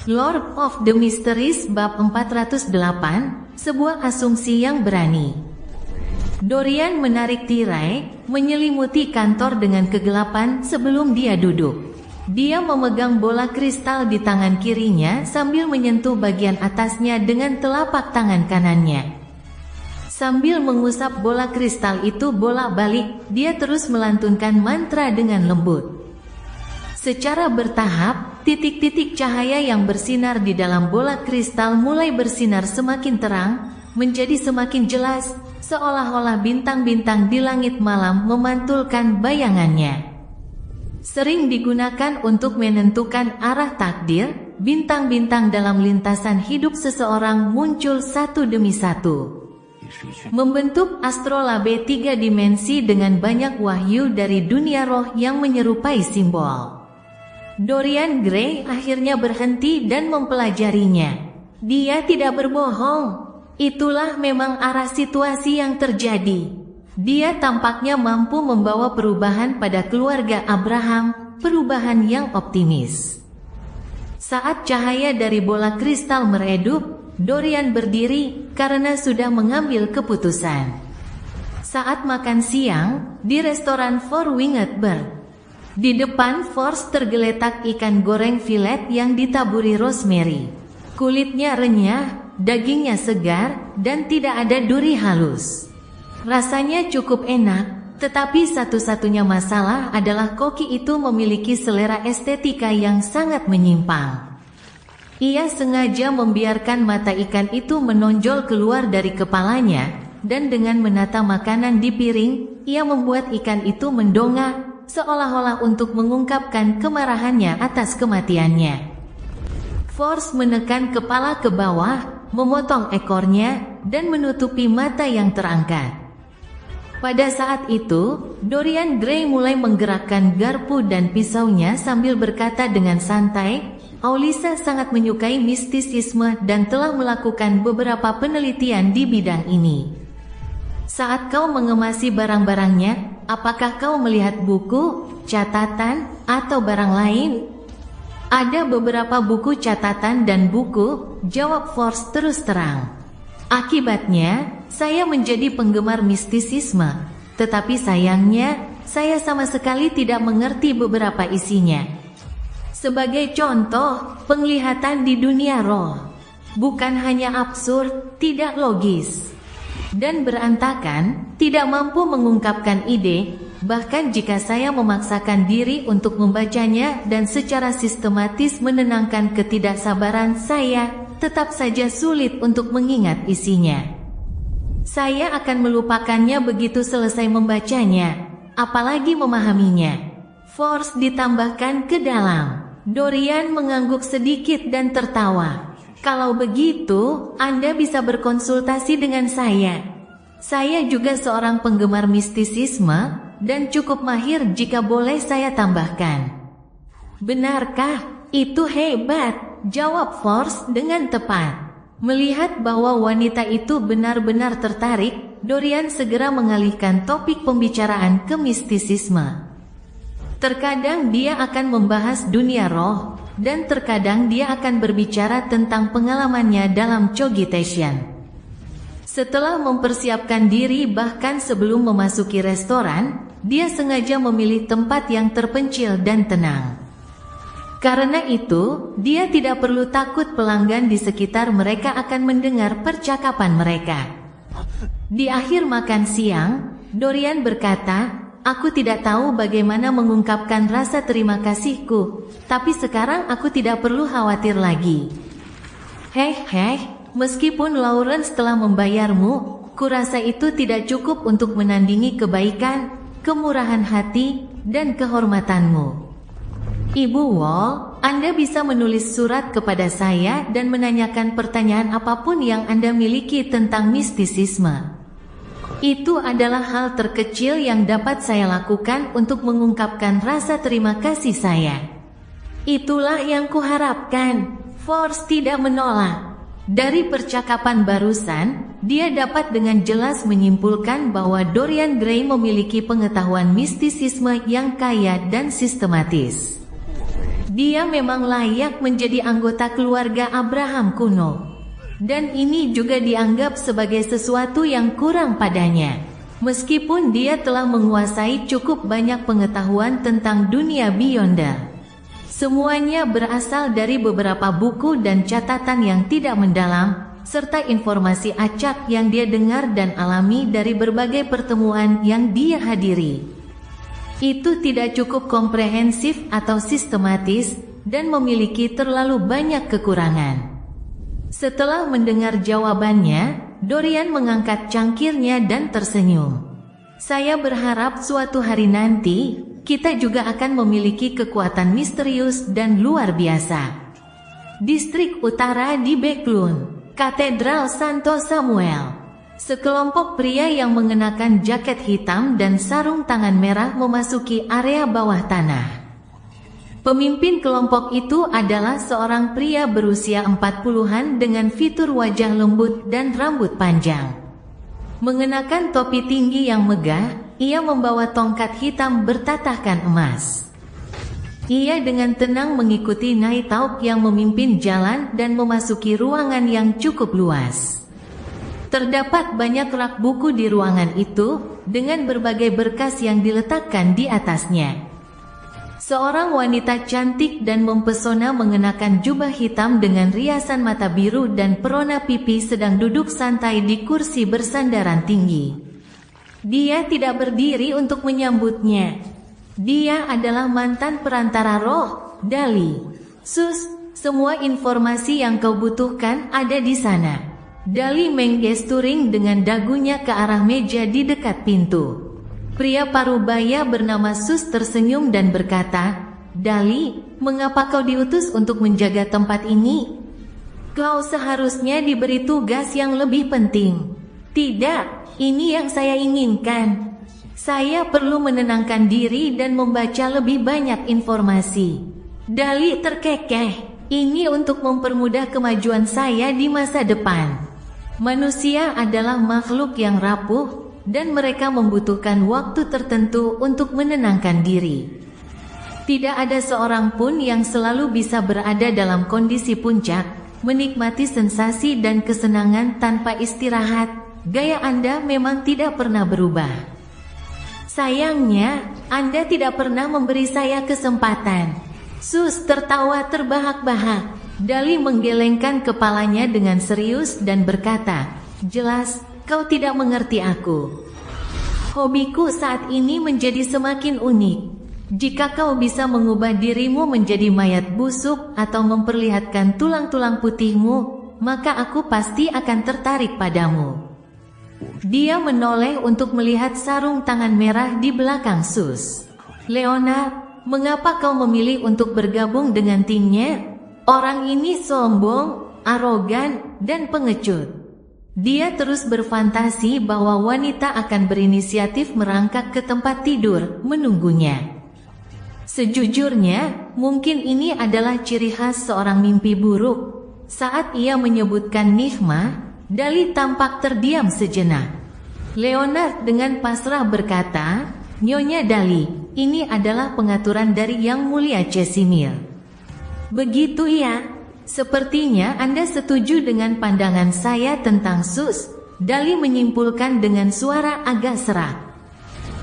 Lord of the Mysteries bab 408, sebuah asumsi yang berani. Dorian menarik tirai, menyelimuti kantor dengan kegelapan sebelum dia duduk. Dia memegang bola kristal di tangan kirinya sambil menyentuh bagian atasnya dengan telapak tangan kanannya. Sambil mengusap bola kristal itu bolak-balik, dia terus melantunkan mantra dengan lembut. Secara bertahap, titik-titik cahaya yang bersinar di dalam bola kristal mulai bersinar semakin terang, menjadi semakin jelas, seolah-olah bintang-bintang di langit malam memantulkan bayangannya. Sering digunakan untuk menentukan arah takdir, bintang-bintang dalam lintasan hidup seseorang muncul satu demi satu, membentuk astrolabe 3 dimensi dengan banyak wahyu dari dunia roh yang menyerupai simbol. Dorian Gray akhirnya berhenti dan mempelajarinya. Dia tidak berbohong. Itulah memang arah situasi yang terjadi. Dia tampaknya mampu membawa perubahan pada keluarga Abraham, perubahan yang optimis. Saat cahaya dari bola kristal meredup, Dorian berdiri karena sudah mengambil keputusan. Saat makan siang di restoran Four Winged Bird, di depan Force tergeletak ikan goreng filet yang ditaburi rosemary. Kulitnya renyah, dagingnya segar, dan tidak ada duri halus. Rasanya cukup enak, tetapi satu-satunya masalah adalah koki itu memiliki selera estetika yang sangat menyimpang. Ia sengaja membiarkan mata ikan itu menonjol keluar dari kepalanya, dan dengan menata makanan di piring, ia membuat ikan itu mendongak, seolah-olah untuk mengungkapkan kemarahannya atas kematiannya. Force menekan kepala ke bawah, memotong ekornya, dan menutupi mata yang terangkat. Pada saat itu, Dorian Gray mulai menggerakkan garpu dan pisaunya sambil berkata dengan santai, "Aulisa sangat menyukai mistisisme dan telah melakukan beberapa penelitian di bidang ini. Saat kau mengemasi barang-barangnya, apakah kau melihat buku, catatan, atau barang lain?" "Ada beberapa buku catatan dan buku," jawab Force terus terang. "Akibatnya, saya menjadi penggemar mistisisme, tetapi sayangnya, saya sama sekali tidak mengerti beberapa isinya. Sebagai contoh, penglihatan di dunia roh bukan hanya absurd, tidak logis, dan berantakan, tidak mampu mengungkapkan ide, bahkan jika saya memaksakan diri untuk membacanya dan secara sistematis menenangkan ketidaksabaran saya, tetap saja sulit untuk mengingat isinya. Saya akan melupakannya begitu selesai membacanya, apalagi memahaminya." Force ditambahkan ke dalam. Dorian mengangguk sedikit dan tertawa. "Kalau begitu, Anda bisa berkonsultasi dengan saya. Saya juga seorang penggemar mistisisme, dan cukup mahir jika boleh saya tambahkan." "Benarkah? Itu hebat," jawab Force dengan tepat. Melihat bahwa wanita itu benar-benar tertarik, Dorian segera mengalihkan topik pembicaraan ke mistisisme. Terkadang dia akan membahas dunia roh, dan terkadang dia akan berbicara tentang pengalamannya dalam cogitation. Setelah mempersiapkan diri bahkan sebelum memasuki restoran, dia sengaja memilih tempat yang terpencil dan tenang. Karena itu, dia tidak perlu takut pelanggan di sekitar mereka akan mendengar percakapan mereka. Di akhir makan siang, Dorian berkata, "Aku tidak tahu bagaimana mengungkapkan rasa terima kasihku, tapi sekarang aku tidak perlu khawatir lagi. Meskipun Lawrence telah membayarmu, kurasa itu tidak cukup untuk menandingi kebaikan, kemurahan hati, dan kehormatanmu. Ibu Wall, Anda bisa menulis surat kepada saya dan menanyakan pertanyaan apapun yang Anda miliki tentang mistisisme. Itu adalah hal terkecil yang dapat saya lakukan untuk mengungkapkan rasa terima kasih saya. Itulah yang kuharapkan. Force tidak menolak. Dari percakapan barusan, dia dapat dengan jelas menyimpulkan bahwa Dorian Gray memiliki pengetahuan mistisisme yang kaya dan sistematis. Dia memang layak menjadi anggota keluarga Abraham kuno. Dan ini juga dianggap sebagai sesuatu yang kurang padanya. Meskipun dia telah menguasai cukup banyak pengetahuan tentang dunia Beyonder. Semuanya berasal dari beberapa buku dan catatan yang tidak mendalam, serta informasi acak yang dia dengar dan alami dari berbagai pertemuan yang dia hadiri. Itu tidak cukup komprehensif atau sistematis, dan memiliki terlalu banyak kekurangan. Setelah mendengar jawabannya, Dorian mengangkat cangkirnya dan tersenyum. Saya berharap suatu hari nanti, kita juga akan memiliki kekuatan misterius dan luar biasa. Distrik Utara di Backlund, Katedral Santo Samuel. Sekelompok pria yang mengenakan jaket hitam dan sarung tangan merah memasuki area bawah tanah. Pemimpin kelompok itu adalah seorang pria berusia 40-an dengan fitur wajah lembut dan rambut panjang. Mengenakan topi tinggi yang megah, ia membawa tongkat hitam bertatahkan emas. Ia dengan tenang mengikuti Nighthawk yang memimpin jalan dan memasuki ruangan yang cukup luas. Terdapat banyak rak buku di ruangan itu, dengan berbagai berkas yang diletakkan di atasnya. Seorang wanita cantik dan mempesona mengenakan jubah hitam dengan riasan mata biru dan perona pipi sedang duduk santai di kursi bersandaran tinggi. Dia tidak berdiri untuk menyambutnya. Dia adalah mantan perantara roh, Dali. Sus, semua informasi yang kau butuhkan ada di sana. Dali menggesturing dengan dagunya ke arah meja di dekat pintu. Pria parubaya bernama Sus tersenyum dan berkata, Dali, mengapa kau diutus untuk menjaga tempat ini? Kau seharusnya diberi tugas yang lebih penting. Tidak, ini yang saya inginkan. Saya perlu menenangkan diri dan membaca lebih banyak informasi. Dali terkekeh. Ini untuk mempermudah kemajuan saya di masa depan. Manusia adalah makhluk yang rapuh, dan mereka membutuhkan waktu tertentu untuk menenangkan diri. Tidak ada seorang pun yang selalu bisa berada dalam kondisi puncak, menikmati sensasi dan kesenangan tanpa istirahat. Gaya Anda memang tidak pernah berubah. Sayangnya, Anda tidak pernah memberi saya kesempatan. Sus tertawa terbahak-bahak. Dali menggelengkan kepalanya dengan serius dan berkata, jelas, kau tidak mengerti aku. Hobiku saat ini menjadi semakin unik. Jika kau bisa mengubah dirimu menjadi mayat busuk atau memperlihatkan tulang-tulang putihmu, maka aku pasti akan tertarik padamu. Dia menoleh untuk melihat sarung tangan merah di belakang Sus. Leonard, mengapa kau memilih untuk bergabung dengan timnya? Orang ini sombong, arogan, dan pengecut. Dia terus berfantasi bahwa wanita akan berinisiatif merangkak ke tempat tidur, menunggunya. Sejujurnya, mungkin ini adalah ciri khas seorang mimpi buruk. Saat ia menyebutkan Nigma, Dali tampak terdiam sejenak. Leonard dengan pasrah berkata, Nyonya Dali, ini adalah pengaturan dari Yang Mulia Casimir. Begitu ya, sepertinya Anda setuju dengan pandangan saya tentang Sus, Dali menyimpulkan dengan suara agak serak.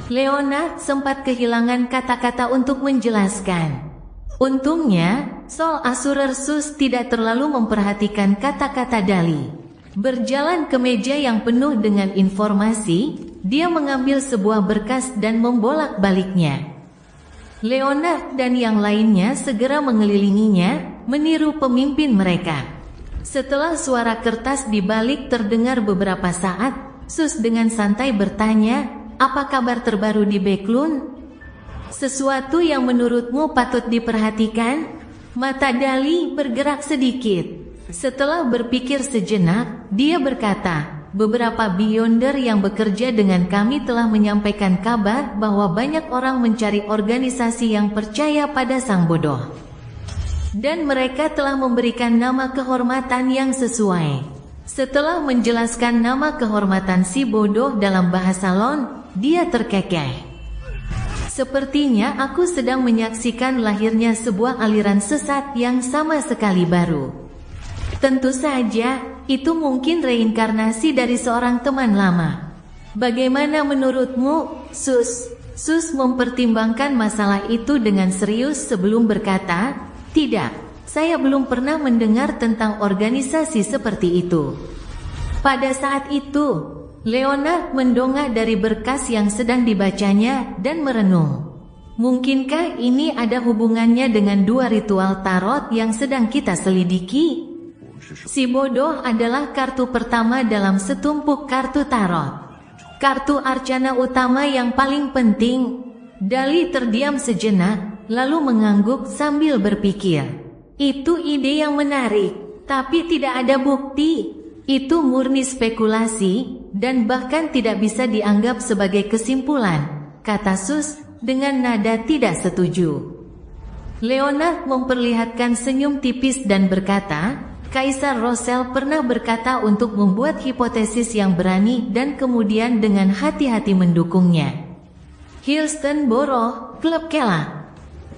Leonard sempat kehilangan kata-kata untuk menjelaskan. Untungnya, Sol Asurer Sus tidak terlalu memperhatikan kata-kata Dali. Berjalan ke meja yang penuh dengan informasi, dia mengambil sebuah berkas dan membolak-baliknya. Leonard dan yang lainnya segera mengelilinginya, meniru pemimpin mereka. Setelah suara kertas dibalik terdengar beberapa saat, Sus dengan santai bertanya, apa kabar terbaru di Baekloon? Sesuatu yang menurutmu patut diperhatikan? Mata Dali bergerak sedikit. Setelah berpikir sejenak, dia berkata, beberapa Beyonder yang bekerja dengan kami telah menyampaikan kabar bahwa banyak orang mencari organisasi yang percaya pada sang bodoh. Dan mereka telah memberikan nama kehormatan yang sesuai. Setelah menjelaskan nama kehormatan si bodoh dalam bahasa Lon, dia terkekeh. Sepertinya aku sedang menyaksikan lahirnya sebuah aliran sesat yang sama sekali baru. Tentu saja, itu mungkin reinkarnasi dari seorang teman lama. Bagaimana menurutmu, Sus? Sus mempertimbangkan masalah itu dengan serius sebelum berkata, tidak, saya belum pernah mendengar tentang organisasi seperti itu. Pada saat itu, Leonard mendongak dari berkas yang sedang dibacanya dan merenung. Mungkinkah ini ada hubungannya dengan dua ritual tarot yang sedang kita selidiki? Si bodoh adalah kartu pertama dalam setumpuk kartu tarot. Kartu arcana utama yang paling penting. Dali terdiam sejenak, lalu mengangguk sambil berpikir. Itu ide yang menarik, tapi tidak ada bukti. Itu murni spekulasi, dan bahkan tidak bisa dianggap sebagai kesimpulan, kata Sus dengan nada tidak setuju. Leonard memperlihatkan senyum tipis dan berkata, Kaisar Rosel pernah berkata untuk membuat hipotesis yang berani dan kemudian dengan hati-hati mendukungnya. Hilston Borough, Klub Kela.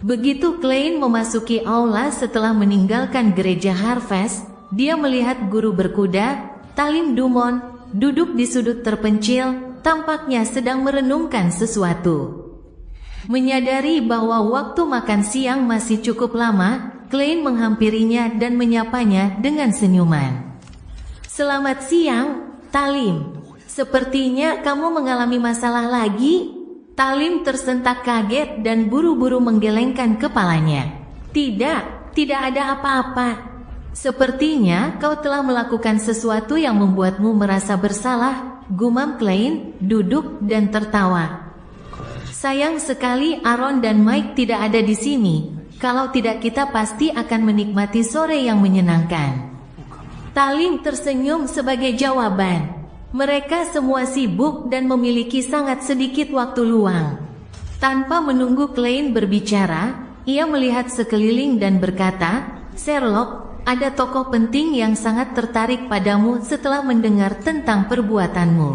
Begitu Klein memasuki aula setelah meninggalkan gereja Harvest, dia melihat guru berkuda, Talim Dumont, duduk di sudut terpencil, tampaknya sedang merenungkan sesuatu. Menyadari bahwa waktu makan siang masih cukup lama, Klein menghampirinya dan menyapanya dengan senyuman. Selamat siang, Talim. Sepertinya kamu mengalami masalah lagi? Talim tersentak kaget dan buru-buru menggelengkan kepalanya. Tidak ada apa-apa. Sepertinya kau telah melakukan sesuatu yang membuatmu merasa bersalah, gumam Klein, duduk dan tertawa. Sayang sekali Aaron dan Mike tidak ada di sini. Kalau tidak kita pasti akan menikmati sore yang menyenangkan. Talim tersenyum sebagai jawaban. Mereka semua sibuk dan memiliki sangat sedikit waktu luang. Tanpa menunggu Klein berbicara, ia melihat sekeliling dan berkata, Sherlock, ada tokoh penting yang sangat tertarik padamu setelah mendengar tentang perbuatanmu.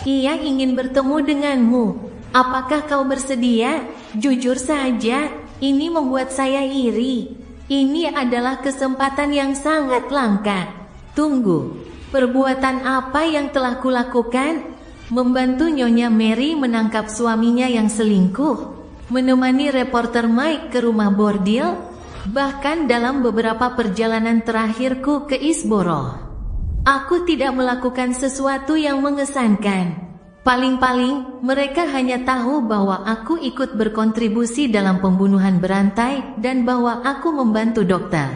Ia ingin bertemu denganmu. Apakah kau bersedia? Jujur saja, ini membuat saya iri. Ini adalah kesempatan yang sangat langka. Tunggu, perbuatan apa yang telah kulakukan? Membantu Nyonya Mary menangkap suaminya yang selingkuh, menemani reporter Mike ke rumah bordil, bahkan dalam beberapa perjalanan terakhirku ke Isborough. Aku tidak melakukan sesuatu yang mengesankan. Paling-paling, mereka hanya tahu bahwa aku ikut berkontribusi dalam pembunuhan berantai dan bahwa aku membantu dokter.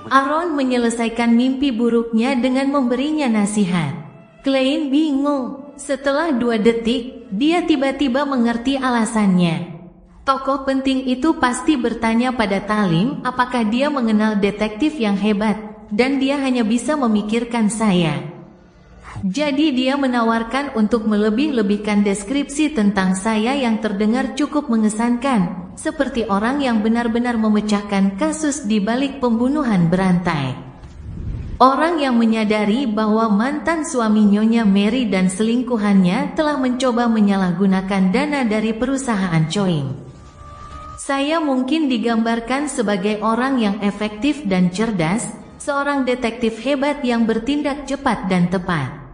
Aaron menyelesaikan mimpi buruknya dengan memberinya nasihat. Klein bingung. Setelah 2 detik, dia tiba-tiba mengerti alasannya. Tokoh penting itu pasti bertanya pada Talim apakah dia mengenal detektif yang hebat, dan dia hanya bisa memikirkan saya. Jadi dia menawarkan untuk melebih-lebihkan deskripsi tentang saya yang terdengar cukup mengesankan, seperti orang yang benar-benar memecahkan kasus di balik pembunuhan berantai. Orang yang menyadari bahwa mantan suami Nyonya Mary dan selingkuhannya telah mencoba menyalahgunakan dana dari perusahaan Choim. Saya mungkin digambarkan sebagai orang yang efektif dan cerdas, seorang detektif hebat yang bertindak cepat dan tepat.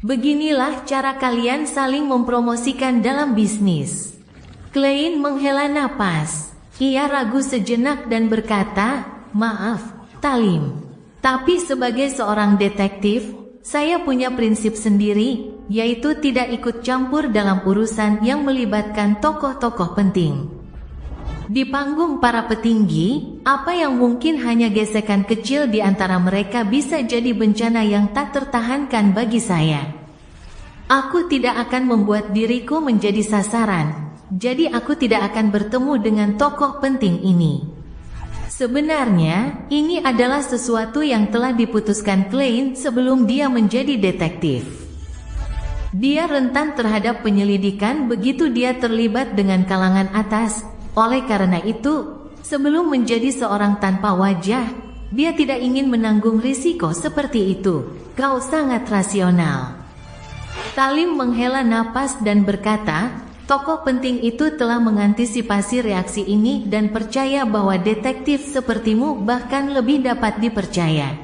Beginilah cara kalian saling mempromosikan dalam bisnis. Klein menghela napas. Ia ragu sejenak dan berkata, maaf, Talim. Tapi sebagai seorang detektif, saya punya prinsip sendiri, yaitu tidak ikut campur dalam urusan yang melibatkan tokoh-tokoh penting. Di panggung para petinggi, apa yang mungkin hanya gesekan kecil di antara mereka bisa jadi bencana yang tak tertahankan bagi saya. Aku tidak akan membuat diriku menjadi sasaran, jadi aku tidak akan bertemu dengan tokoh penting ini. Sebenarnya, ini adalah sesuatu yang telah diputuskan Klein sebelum dia menjadi detektif. Dia rentan terhadap penyelidikan begitu dia terlibat dengan kalangan atas. Oleh karena itu, sebelum menjadi seorang tanpa wajah, dia tidak ingin menanggung risiko seperti itu. Kau sangat rasional. Talim menghela napas dan berkata, tokoh penting itu telah mengantisipasi reaksi ini dan percaya bahwa detektif sepertimu bahkan lebih dapat dipercaya.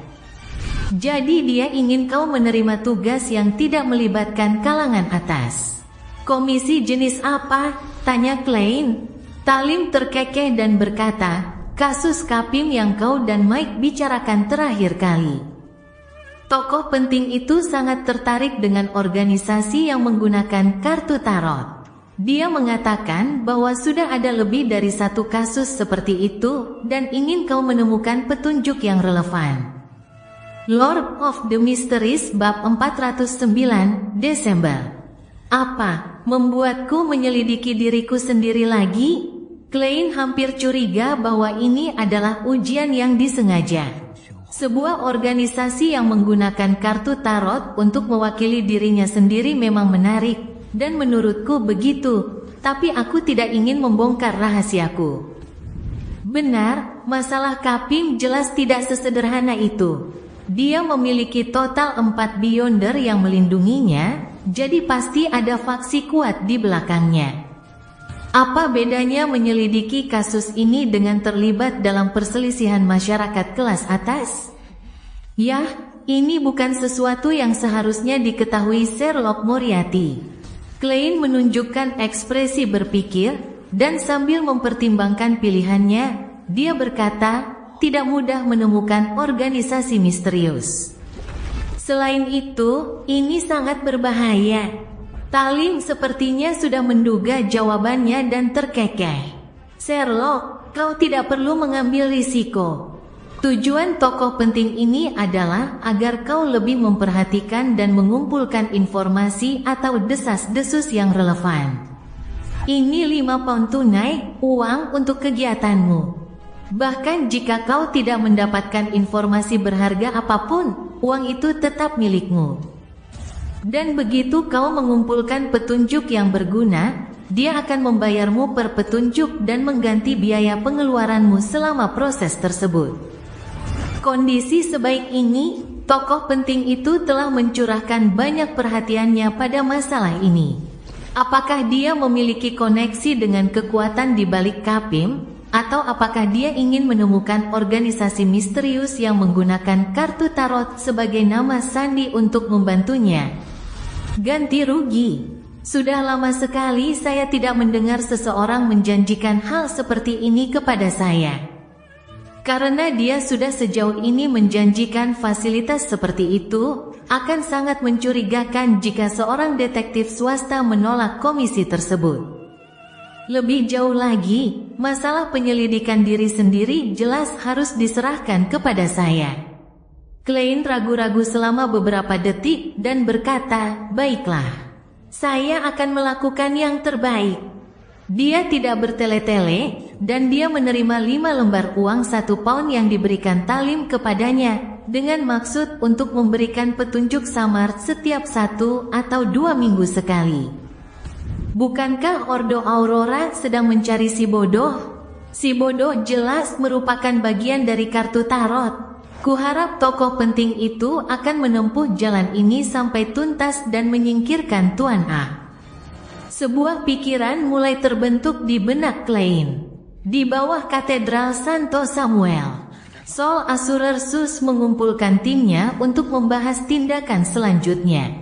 Jadi dia ingin kau menerima tugas yang tidak melibatkan kalangan atas. Komisi jenis apa? Tanya Klein. Talim terkekeh dan berkata, kasus Kapim yang kau dan Mike bicarakan terakhir kali. Tokoh penting itu sangat tertarik dengan organisasi yang menggunakan kartu tarot. Dia mengatakan bahwa sudah ada lebih dari satu kasus seperti itu dan ingin kau menemukan petunjuk yang relevan. Lord of the Mysteries bab 409 Desember. Apa membuatku menyelidiki diriku sendiri lagi? Klein hampir curiga bahwa ini adalah ujian yang disengaja. Sebuah organisasi yang menggunakan kartu tarot untuk mewakili dirinya sendiri memang menarik. Dan menurutku begitu, tapi aku tidak ingin membongkar rahasiaku. Benar, masalah Kapim jelas tidak sesederhana itu. Dia memiliki total 4 Beyonder yang melindunginya, jadi pasti ada faksi kuat di belakangnya. Apa bedanya menyelidiki kasus ini dengan terlibat dalam perselisihan masyarakat kelas atas? Yah, ini bukan sesuatu yang seharusnya diketahui Sherlock Moriarty. Klein menunjukkan ekspresi berpikir, dan sambil mempertimbangkan pilihannya, dia berkata, tidak mudah menemukan organisasi misterius. Selain itu, ini sangat berbahaya. Talim sepertinya sudah menduga jawabannya dan terkekeh. Sherlock, kau tidak perlu mengambil risiko. Tujuan tokoh penting ini adalah agar kau lebih memperhatikan dan mengumpulkan informasi atau desas-desus yang relevan. Ini 5 pound tunai, uang untuk kegiatanmu. Bahkan jika kau tidak mendapatkan informasi berharga apapun, uang itu tetap milikmu. Dan begitu kau mengumpulkan petunjuk yang berguna, dia akan membayarmu per petunjuk dan mengganti biaya pengeluaranmu selama proses tersebut. Kondisi sebaik ini, tokoh penting itu telah mencurahkan banyak perhatiannya pada masalah ini. Apakah dia memiliki koneksi dengan kekuatan di balik Kapim, atau apakah dia ingin menemukan organisasi misterius yang menggunakan kartu tarot sebagai nama sandi untuk membantunya? Ganti rugi. Sudah lama sekali saya tidak mendengar seseorang menjanjikan hal seperti ini kepada saya. Karena dia sudah sejauh ini menjanjikan fasilitas seperti itu, akan sangat mencurigakan jika seorang detektif swasta menolak komisi tersebut. Lebih jauh lagi, masalah penyelidikan diri sendiri jelas harus diserahkan kepada saya. Klein ragu-ragu selama beberapa detik dan berkata, baiklah. Saya akan melakukan yang terbaik. Dia tidak bertele-tele, dan dia menerima 5 lembar uang 1 pound yang diberikan Talim kepadanya, dengan maksud untuk memberikan petunjuk samar setiap 1 atau 2 minggu sekali. Bukankah Ordo Aurora sedang mencari si bodoh? Si bodoh jelas merupakan bagian dari kartu tarot. Kuharap tokoh penting itu akan menempuh jalan ini sampai tuntas dan menyingkirkan Tuan A. Sebuah pikiran mulai terbentuk di benak Klein. Di bawah katedral Santo Samuel, Sol Asurersus mengumpulkan timnya untuk membahas tindakan selanjutnya.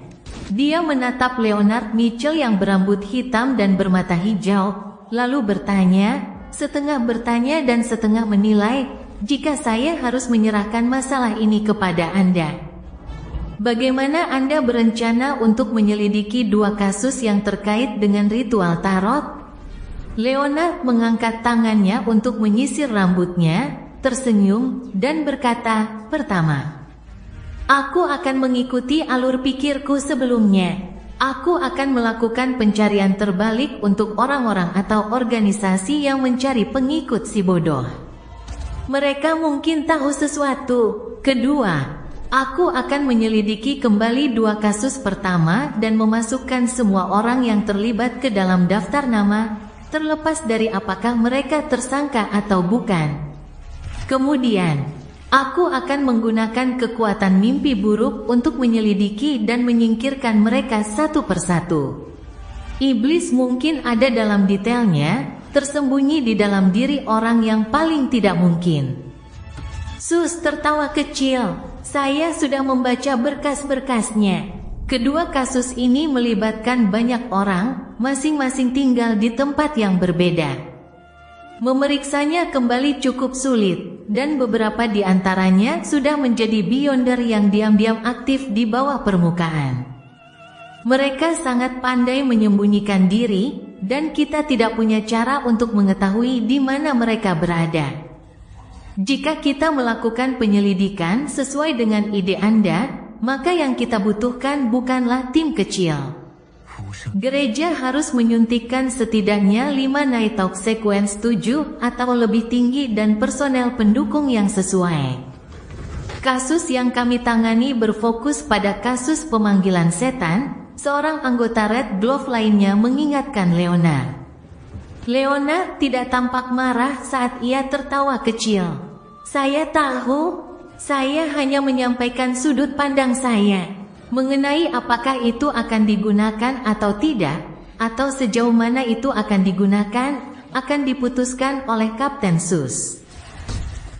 Dia menatap Leonard Mitchell yang berambut hitam dan bermata hijau, lalu bertanya, setengah bertanya dan setengah menilai, jika saya harus menyerahkan masalah ini kepada Anda. Bagaimana Anda berencana untuk menyelidiki 2 kasus yang terkait dengan ritual tarot? Leonard mengangkat tangannya untuk menyisir rambutnya, tersenyum, dan berkata, pertama, aku akan mengikuti alur pikirku sebelumnya. Aku akan melakukan pencarian terbalik untuk orang-orang atau organisasi yang mencari pengikut si bodoh. Mereka mungkin tahu sesuatu. Kedua, aku akan menyelidiki kembali 2 kasus pertama dan memasukkan semua orang yang terlibat ke dalam daftar nama, terlepas dari apakah mereka tersangka atau bukan. Kemudian, aku akan menggunakan kekuatan mimpi buruk untuk menyelidiki dan menyingkirkan mereka satu persatu. Iblis mungkin ada dalam detailnya, tersembunyi di dalam diri orang yang paling tidak mungkin. Sus tertawa kecil. Saya sudah membaca berkas-berkasnya. Kedua kasus ini melibatkan banyak orang, masing-masing tinggal di tempat yang berbeda. Memeriksanya kembali cukup sulit, dan beberapa di antaranya sudah menjadi beyonder yang diam-diam aktif di bawah permukaan. Mereka sangat pandai menyembunyikan diri, dan kita tidak punya cara untuk mengetahui di mana mereka berada. Jika kita melakukan penyelidikan sesuai dengan ide Anda, maka yang kita butuhkan bukanlah tim kecil. Gereja harus menyuntikkan setidaknya 5 Night Talk Sequence 7 atau lebih tinggi dan personel pendukung yang sesuai. Kasus yang kami tangani berfokus pada kasus pemanggilan setan. Seorang anggota Red Glove lainnya mengingatkan Leonard. Leonard tidak tampak marah saat ia tertawa kecil. Saya tahu, saya hanya menyampaikan sudut pandang saya. Mengenai apakah itu akan digunakan atau tidak, atau sejauh mana itu akan digunakan, akan diputuskan oleh Kapten Sus.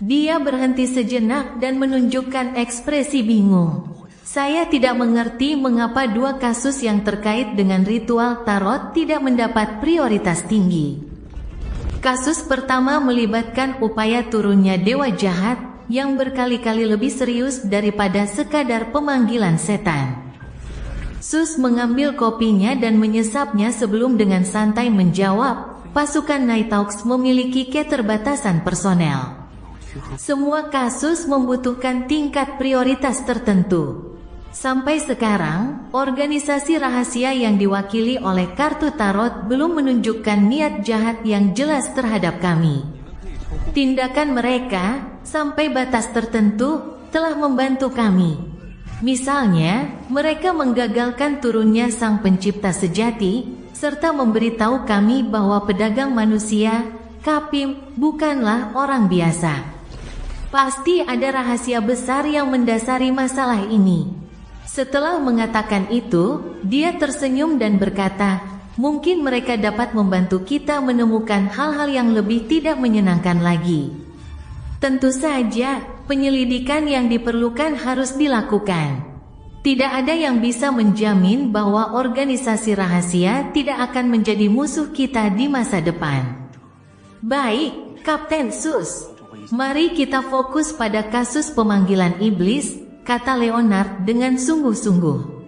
Dia berhenti sejenak dan menunjukkan ekspresi bingung. Saya tidak mengerti mengapa 2 kasus yang terkait dengan ritual tarot tidak mendapat prioritas tinggi. Kasus pertama melibatkan upaya turunnya dewa jahat, yang berkali-kali lebih serius daripada sekadar pemanggilan setan. Sus mengambil kopinya dan menyesapnya sebelum dengan santai menjawab, pasukan Night Talks memiliki keterbatasan personel. Semua kasus membutuhkan tingkat prioritas tertentu. Sampai sekarang, organisasi rahasia yang diwakili oleh kartu tarot belum menunjukkan niat jahat yang jelas terhadap kami. Tindakan mereka, sampai batas tertentu, telah membantu kami. Misalnya, mereka menggagalkan turunnya sang pencipta sejati, serta memberitahu kami bahwa pedagang manusia, Kapim, bukanlah orang biasa. Pasti ada rahasia besar yang mendasari masalah ini. Setelah mengatakan itu, dia tersenyum dan berkata, mungkin mereka dapat membantu kita menemukan hal-hal yang lebih tidak menyenangkan lagi. Tentu saja, penyelidikan yang diperlukan harus dilakukan. Tidak ada yang bisa menjamin bahwa organisasi rahasia tidak akan menjadi musuh kita di masa depan. Baik, Kapten Sus. Mari kita fokus pada kasus pemanggilan iblis, kata Leonard dengan sungguh-sungguh.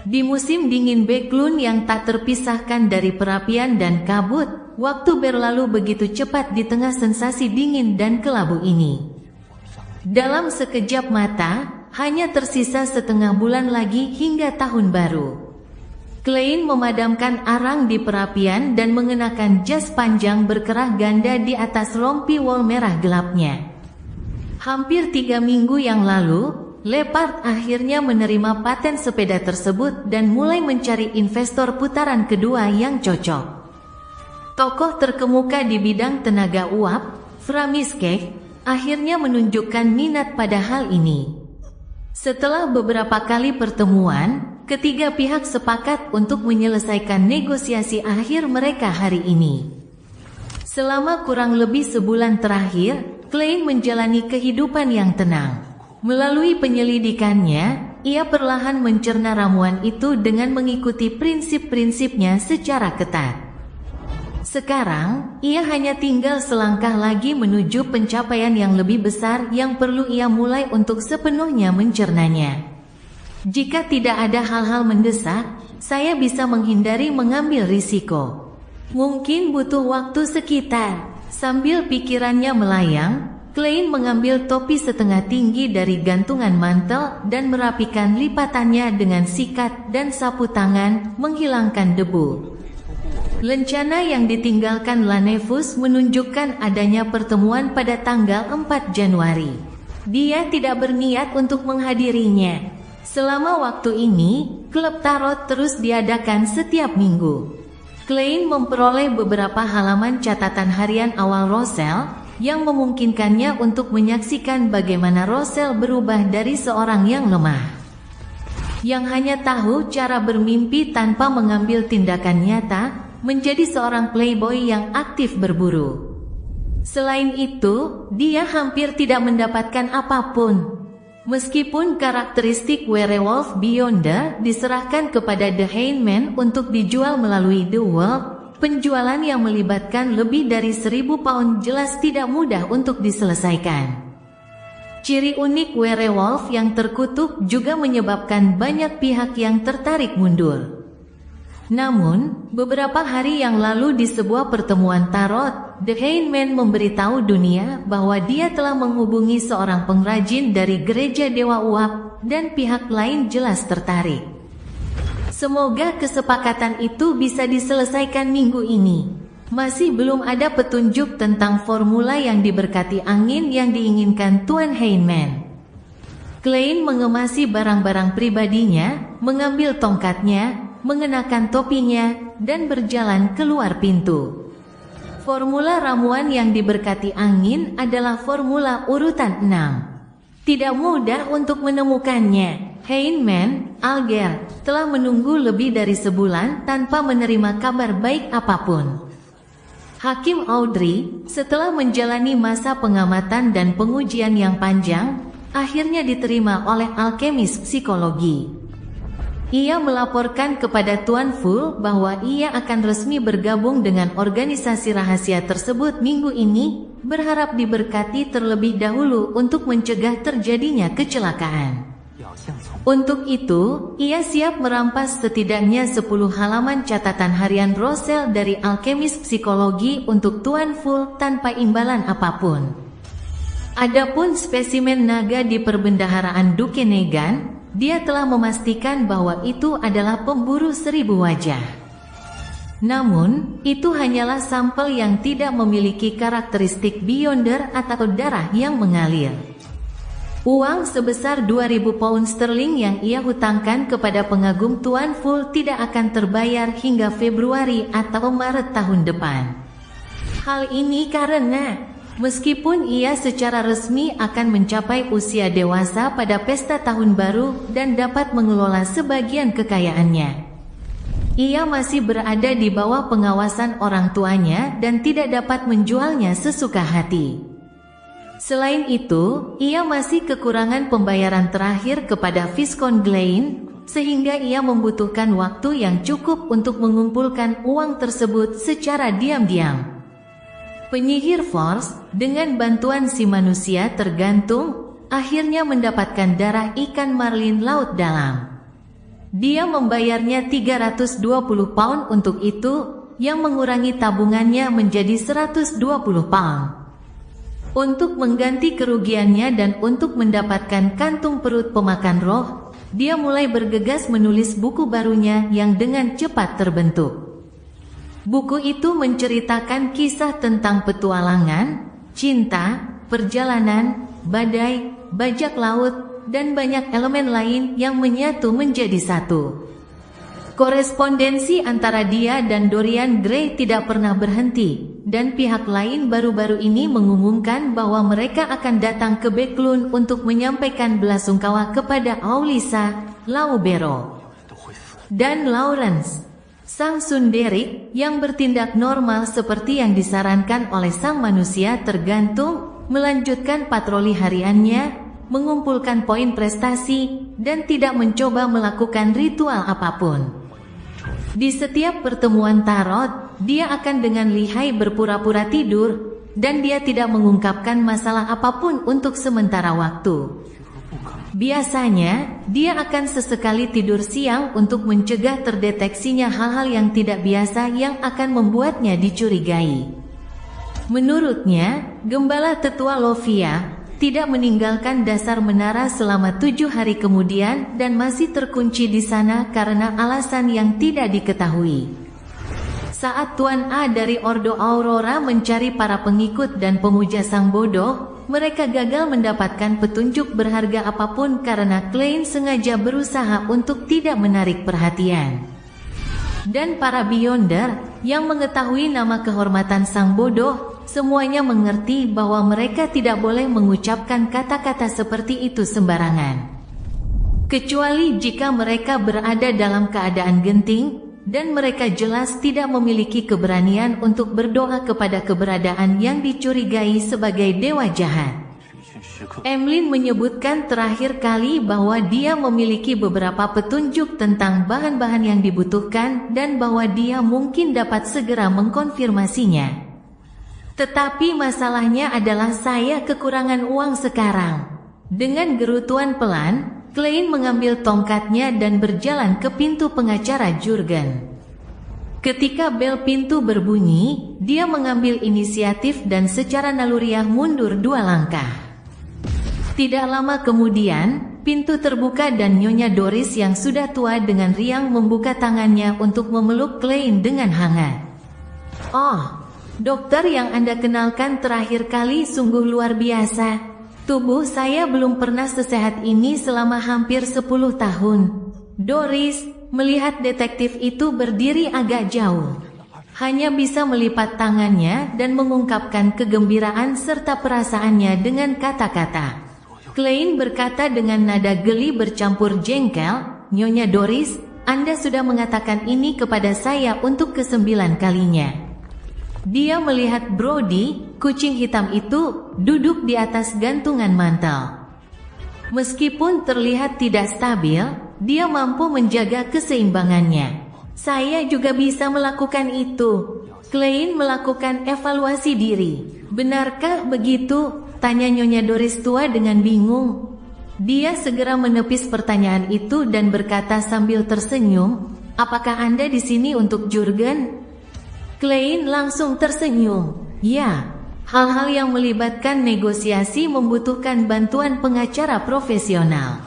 Di musim dingin Beklun yang tak terpisahkan dari perapian dan kabut, waktu berlalu begitu cepat di tengah sensasi dingin dan kelabu ini. Dalam sekejap mata, hanya tersisa setengah bulan lagi hingga tahun baru. Klein memadamkan arang di perapian dan mengenakan jas panjang berkerah ganda di atas rompi wol merah gelapnya. Hampir 3 minggu yang lalu, Leopard akhirnya menerima paten sepeda tersebut dan mulai mencari investor putaran kedua yang cocok. Tokoh terkemuka di bidang tenaga uap, Framiskek, akhirnya menunjukkan minat pada hal ini. Setelah beberapa kali pertemuan, ketiga pihak sepakat untuk menyelesaikan negosiasi akhir mereka hari ini. Selama kurang lebih sebulan terakhir, Klein menjalani kehidupan yang tenang. Melalui penyelidikannya, ia perlahan mencerna ramuan itu dengan mengikuti prinsip-prinsipnya secara ketat. Sekarang, ia hanya tinggal selangkah lagi menuju pencapaian yang lebih besar yang perlu ia mulai untuk sepenuhnya mencernanya. Jika tidak ada hal-hal mendesak, saya bisa menghindari mengambil risiko. Mungkin butuh waktu sekitar. Sambil pikirannya melayang, Klein mengambil topi setengah tinggi dari gantungan mantel dan merapikan lipatannya dengan sikat dan sapu tangan, menghilangkan debu. Lencana yang ditinggalkan Lanevus menunjukkan adanya pertemuan pada tanggal 4 Januari. Dia tidak berniat untuk menghadirinya. Selama waktu ini, klub tarot terus diadakan setiap minggu. Klein memperoleh beberapa halaman catatan harian awal Roselle, yang memungkinkannya untuk menyaksikan bagaimana Roselle berubah dari seorang yang lemah, yang hanya tahu cara bermimpi tanpa mengambil tindakan nyata, menjadi seorang playboy yang aktif berburu. Selain itu, dia hampir tidak mendapatkan apapun. Meskipun karakteristik Werewolf Beyonder diserahkan kepada The Hangman untuk dijual melalui The World, penjualan yang melibatkan lebih dari 1.000 pound jelas tidak mudah untuk diselesaikan. Ciri unik werewolf yang terkutuk juga menyebabkan banyak pihak yang tertarik mundur. Namun, beberapa hari yang lalu di sebuah pertemuan tarot, The Hangman memberitahu dunia bahwa dia telah menghubungi seorang pengrajin dari gereja Dewa Uap, dan pihak lain jelas tertarik. Semoga kesepakatan itu bisa diselesaikan minggu ini. Masih belum ada petunjuk tentang formula yang diberkati angin yang diinginkan Tuan Hangman. Klein mengemasi barang-barang pribadinya, mengambil tongkatnya, mengenakan topinya, dan berjalan keluar pintu. Formula ramuan yang diberkati angin adalah formula urutan 6. Tidak mudah untuk menemukannya. Hangman, Alger, telah menunggu lebih dari sebulan tanpa menerima kabar baik apapun. Hakim Audrey, setelah menjalani masa pengamatan dan pengujian yang panjang, akhirnya diterima oleh alkemis psikologi. Ia melaporkan kepada Tuan Full bahwa ia akan resmi bergabung dengan organisasi rahasia tersebut minggu ini, berharap diberkati terlebih dahulu untuk mencegah terjadinya kecelakaan. Untuk itu, ia siap merampas setidaknya 10 halaman catatan harian Roselle dari alkemis psikologi untuk Tuan Full tanpa imbalan apapun. Adapun spesimen naga di perbendaharaan Duke Negan, dia telah memastikan bahwa itu adalah pemburu 1000 wajah. Namun, itu hanyalah sampel yang tidak memiliki karakteristik Beyonder atau darah yang mengalir. Uang sebesar 2.000 pound sterling yang ia hutangkan kepada pengagum Tuan Full tidak akan terbayar hingga Februari atau Maret tahun depan. Hal ini karena, meskipun ia secara resmi akan mencapai usia dewasa pada pesta tahun baru dan dapat mengelola sebagian kekayaannya, ia masih berada di bawah pengawasan orang tuanya dan tidak dapat menjualnya sesuka hati. Selain itu, ia masih kekurangan pembayaran terakhir kepada Viscount Glein, sehingga ia membutuhkan waktu yang cukup untuk mengumpulkan uang tersebut secara diam-diam. Penyihir Force, dengan bantuan si manusia tergantung, akhirnya mendapatkan darah ikan marlin laut dalam. Dia membayarnya 320 pound untuk itu, yang mengurangi tabungannya menjadi 120 pound. Untuk mengganti kerugiannya dan untuk mendapatkan kantung perut pemakan roh, dia mulai bergegas menulis buku barunya yang dengan cepat terbentuk. Buku itu menceritakan kisah tentang petualangan, cinta, perjalanan, badai, bajak laut, dan banyak elemen lain yang menyatu menjadi satu. Korespondensi antara dia dan Dorian Gray tidak pernah berhenti, dan pihak lain baru-baru ini mengumumkan bahwa mereka akan datang ke Beklun untuk menyampaikan belasungkawa kepada Aulisa, Laubero, dan Lawrence, sang Sunderik, yang bertindak normal seperti yang disarankan oleh sang manusia tergantung, melanjutkan patroli hariannya, mengumpulkan poin prestasi, dan tidak mencoba melakukan ritual apapun. Di setiap pertemuan tarot, dia akan dengan lihai berpura-pura tidur, dan dia tidak mengungkapkan masalah apapun untuk sementara waktu. Biasanya, dia akan sesekali tidur siang untuk mencegah terdeteksinya hal-hal yang tidak biasa yang akan membuatnya dicurigai. Menurutnya, Gembala Tetua Lovia tidak meninggalkan dasar menara selama 7 hari kemudian dan masih terkunci di sana karena alasan yang tidak diketahui. Saat Tuan A dari Ordo Aurora mencari para pengikut dan pemuja sang bodoh, mereka gagal mendapatkan petunjuk berharga apapun karena Klein sengaja berusaha untuk tidak menarik perhatian. Dan para Beyonder yang mengetahui nama kehormatan sang bodoh, semuanya mengerti bahwa mereka tidak boleh mengucapkan kata-kata seperti itu sembarangan. Kecuali jika mereka berada dalam keadaan genting, dan mereka jelas tidak memiliki keberanian untuk berdoa kepada keberadaan yang dicurigai sebagai dewa jahat. Emlyn menyebutkan terakhir kali bahwa dia memiliki beberapa petunjuk tentang bahan-bahan yang dibutuhkan dan bahwa dia mungkin dapat segera mengkonfirmasinya. Tetapi masalahnya adalah saya kekurangan uang sekarang. Dengan gerutuan pelan, Klein mengambil tongkatnya dan berjalan ke pintu pengacara Jurgen. Ketika bel pintu berbunyi, dia mengambil inisiatif dan secara naluriah mundur 2 langkah. Tidak lama kemudian, pintu terbuka dan Nyonya Doris yang sudah tua dengan riang membuka tangannya untuk memeluk Klein dengan hangat. "Oh, dokter yang Anda kenalkan terakhir kali sungguh luar biasa. Tubuh saya belum pernah sesehat ini selama hampir 10 tahun. Doris, melihat detektif itu berdiri agak jauh. Hanya bisa melipat tangannya dan mengungkapkan kegembiraan serta perasaannya dengan kata-kata. Klein berkata dengan nada geli bercampur jengkel, "Nyonya Doris, Anda sudah mengatakan ini kepada saya untuk ke-9 kalinya." Dia melihat Brody, kucing hitam itu, duduk di atas gantungan mantel. Meskipun terlihat tidak stabil, dia mampu menjaga keseimbangannya. "Saya juga bisa melakukan itu." Klein melakukan evaluasi diri. "Benarkah begitu?" tanya Nyonya Doris tua dengan bingung. Dia segera menepis pertanyaan itu dan berkata sambil tersenyum, "Apakah Anda di sini untuk Jurgen?" Klein langsung tersenyum. "Ya, hal-hal yang melibatkan negosiasi membutuhkan bantuan pengacara profesional."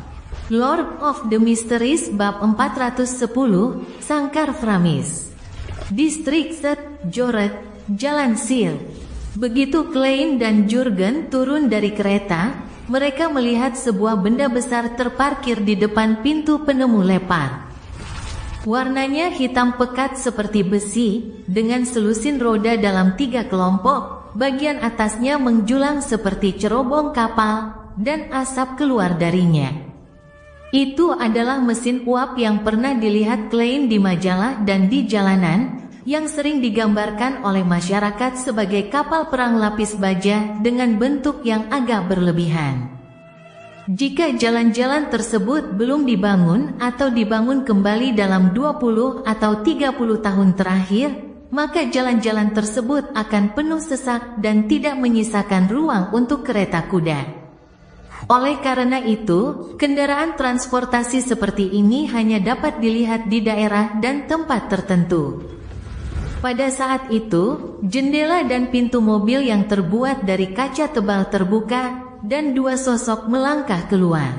Lord of the Mysteries bab 410, Sangkar Framis. Distrik Set, Joret, Jalan Sil. Begitu Klein dan Jurgen turun dari kereta, mereka melihat sebuah benda besar terparkir di depan pintu penemu lepar. Warnanya hitam pekat seperti besi, dengan selusin roda dalam 3 kelompok, bagian atasnya menjulang seperti cerobong kapal, dan asap keluar darinya. Itu adalah mesin uap yang pernah dilihat Klein di majalah dan di jalanan, yang sering digambarkan oleh masyarakat sebagai kapal perang lapis baja dengan bentuk yang agak berlebihan. Jika jalan-jalan tersebut belum dibangun atau dibangun kembali dalam 20 atau 30 tahun terakhir, maka jalan-jalan tersebut akan penuh sesak dan tidak menyisakan ruang untuk kereta kuda. Oleh karena itu, kendaraan transportasi seperti ini hanya dapat dilihat di daerah dan tempat tertentu. Pada saat itu, jendela dan pintu mobil yang terbuat dari kaca tebal terbuka, dan 2 sosok melangkah keluar.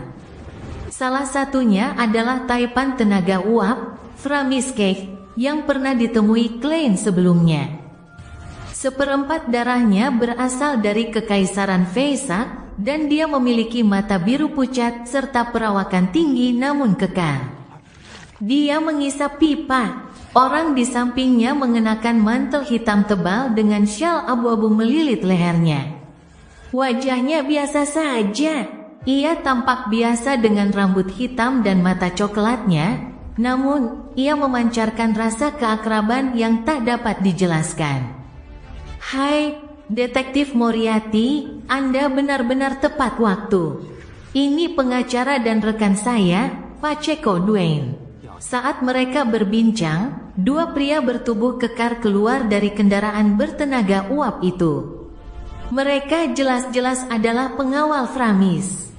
Salah satunya adalah taipan tenaga uap, Framiskek, yang pernah ditemui Klein sebelumnya. Seperempat darahnya berasal dari Kekaisaran Feysak, dan dia memiliki mata biru pucat serta perawakan tinggi namun kekar. Dia mengisap pipa. Orang di sampingnya mengenakan mantel hitam tebal dengan syal abu-abu melilit lehernya. Wajahnya biasa saja. Ia tampak biasa dengan rambut hitam dan mata coklatnya, namun ia memancarkan rasa keakraban yang tak dapat dijelaskan. "Hai, Detektif Moriarty, Anda benar-benar tepat waktu. Ini pengacara dan rekan saya, Pacheco Duane." Saat mereka berbincang, 2 pria bertubuh kekar keluar dari kendaraan bertenaga uap itu. Mereka jelas-jelas adalah pengawal Framis.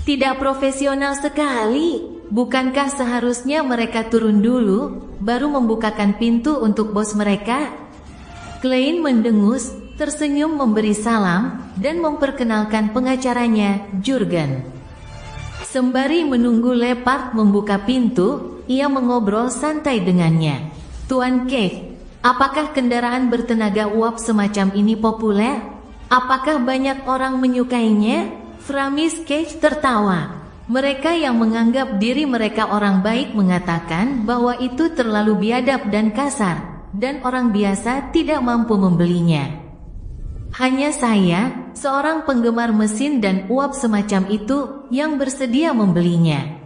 Tidak profesional sekali. Bukankah seharusnya mereka turun dulu, baru membukakan pintu untuk bos mereka? Klein mendengus, tersenyum memberi salam, dan memperkenalkan pengacaranya, Jurgen. Sembari menunggu Leopard membuka pintu, ia mengobrol santai dengannya. Tuan Cage, apakah kendaraan bertenaga uap semacam ini populer? Apakah banyak orang menyukainya? Framis Cage tertawa. Mereka yang menganggap diri mereka orang baik mengatakan bahwa itu terlalu biadab dan kasar, dan orang biasa tidak mampu membelinya. Hanya saya, seorang penggemar mesin dan uap semacam itu, yang bersedia membelinya.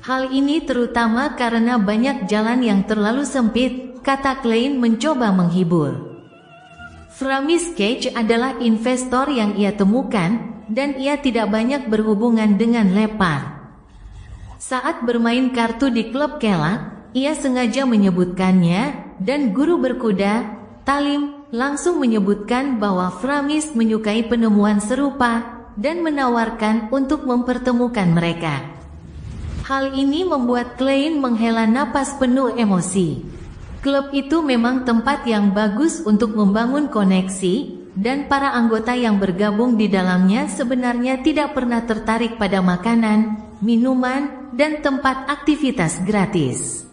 Hal ini terutama karena banyak jalan yang terlalu sempit, kata Klein mencoba menghibur. Framis Cage adalah investor yang ia temukan, dan ia tidak banyak berhubungan dengan Leopard. Saat bermain kartu di klub kelak, ia sengaja menyebutkannya, dan guru berkuda, Talim, langsung menyebutkan bahwa Framis menyukai penemuan serupa, dan menawarkan untuk mempertemukan mereka. Hal ini membuat Klein menghela napas penuh emosi. Klub itu memang tempat yang bagus untuk membangun koneksi, dan para anggota yang bergabung di dalamnya sebenarnya tidak pernah tertarik pada makanan, minuman, dan tempat aktivitas gratis.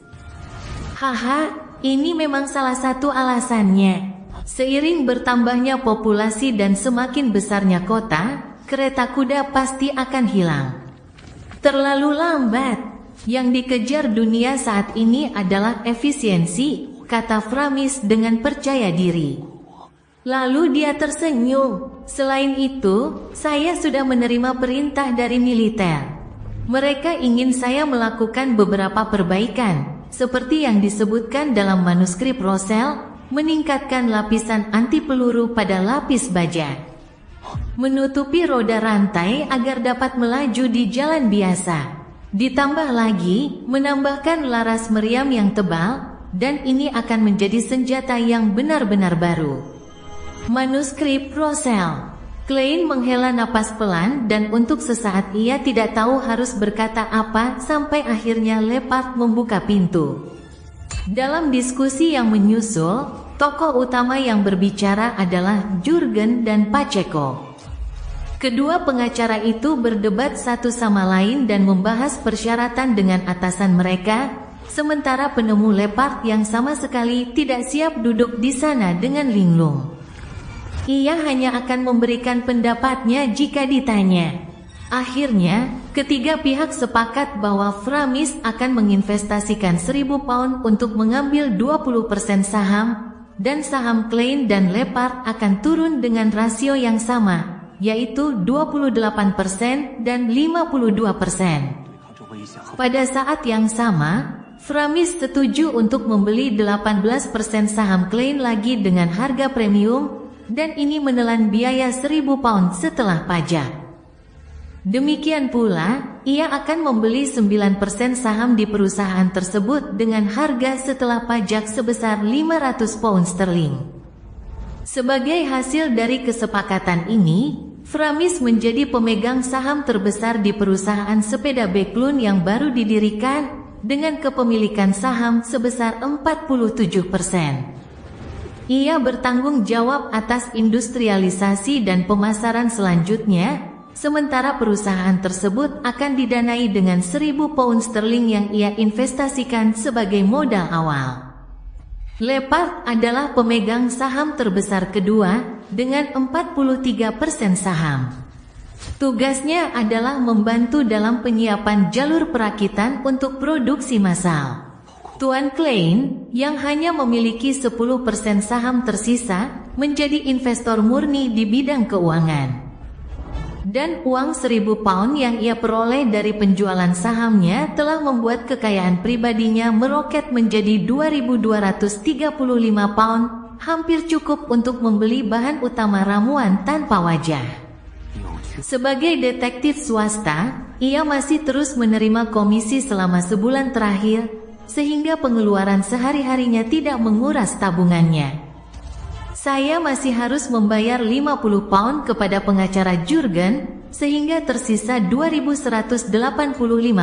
Haha, ini memang salah satu alasannya. Seiring bertambahnya populasi dan semakin besarnya kota, kereta kuda pasti akan hilang. Terlalu lambat. Yang dikejar dunia saat ini adalah efisiensi, kata Framis dengan percaya diri. Lalu dia tersenyum. Selain itu, saya sudah menerima perintah dari militer. Mereka ingin saya melakukan beberapa perbaikan, seperti yang disebutkan dalam manuskrip Rosell, meningkatkan lapisan anti peluru pada lapis baja, menutupi roda rantai agar dapat melaju di jalan biasa. Ditambah lagi, menambahkan laras meriam yang tebal, dan ini akan menjadi senjata yang benar-benar baru. Manuskrip Rosell. Klein menghela napas pelan dan untuk sesaat ia tidak tahu harus berkata apa sampai akhirnya Leopard membuka pintu. Dalam diskusi yang menyusul, tokoh utama yang berbicara adalah Jurgen dan Pacheco. Kedua pengacara itu berdebat satu sama lain dan membahas persyaratan dengan atasan mereka, sementara penemu Leopard yang sama sekali tidak siap duduk di sana dengan linglung. Ia hanya akan memberikan pendapatnya jika ditanya. Akhirnya, ketiga pihak sepakat bahwa Framis akan menginvestasikan 1.000 pound untuk mengambil 20% saham, dan saham Klein dan Leopard akan turun dengan rasio yang sama, yaitu 28% dan 52%. Pada saat yang sama, Framis setuju untuk membeli 18% saham Klein lagi dengan harga premium, dan ini menelan biaya 1.000 pound setelah pajak. Demikian pula, ia akan membeli 9% saham di perusahaan tersebut dengan harga setelah pajak sebesar 500 pound sterling. Sebagai hasil dari kesepakatan ini, Framis menjadi pemegang saham terbesar di perusahaan sepeda Backlund yang baru didirikan, dengan kepemilikan saham sebesar 47%. Ia bertanggung jawab atas industrialisasi dan pemasaran selanjutnya, sementara perusahaan tersebut akan didanai dengan 1.000 pound sterling yang ia investasikan sebagai modal awal. Leopard adalah pemegang saham terbesar kedua, dengan 43% saham. Tugasnya adalah membantu dalam penyiapan jalur perakitan untuk produksi massal. Tuan Klein, yang hanya memiliki 10% saham tersisa, menjadi investor murni di bidang keuangan. Dan uang 1.000 pound yang ia peroleh dari penjualan sahamnya telah membuat kekayaan pribadinya meroket menjadi 2.235 pound, hampir cukup untuk membeli bahan utama ramuan tanpa wajah. Sebagai detektif swasta, ia masih terus menerima komisi selama sebulan terakhir, sehingga pengeluaran sehari-harinya tidak menguras tabungannya. Saya masih harus membayar 50 pound kepada pengacara Jurgen, sehingga tersisa 2.185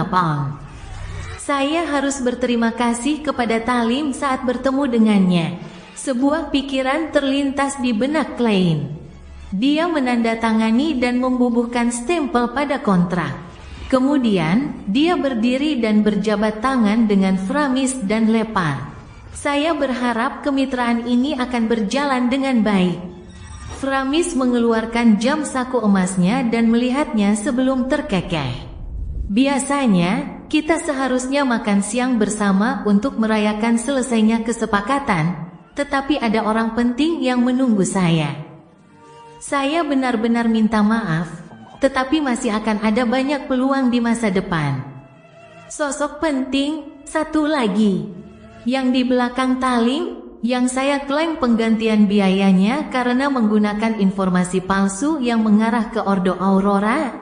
pound. Saya harus berterima kasih kepada Talim saat bertemu dengannya. Sebuah pikiran terlintas di benak Klein. Dia menandatangani dan membubuhkan stempel pada kontrak. Kemudian, dia berdiri dan berjabat tangan dengan Framis dan Lepar. Saya berharap kemitraan ini akan berjalan dengan baik. Framis mengeluarkan jam saku emasnya dan melihatnya sebelum terkekeh. Biasanya, kita seharusnya makan siang bersama untuk merayakan selesainya kesepakatan, tetapi ada orang penting yang menunggu saya. Saya benar-benar minta maaf, tetapi masih akan ada banyak peluang di masa depan. Sosok penting, satu lagi. Yang di belakang taling, yang saya klaim penggantian biayanya karena menggunakan informasi palsu yang mengarah ke Ordo Aurora.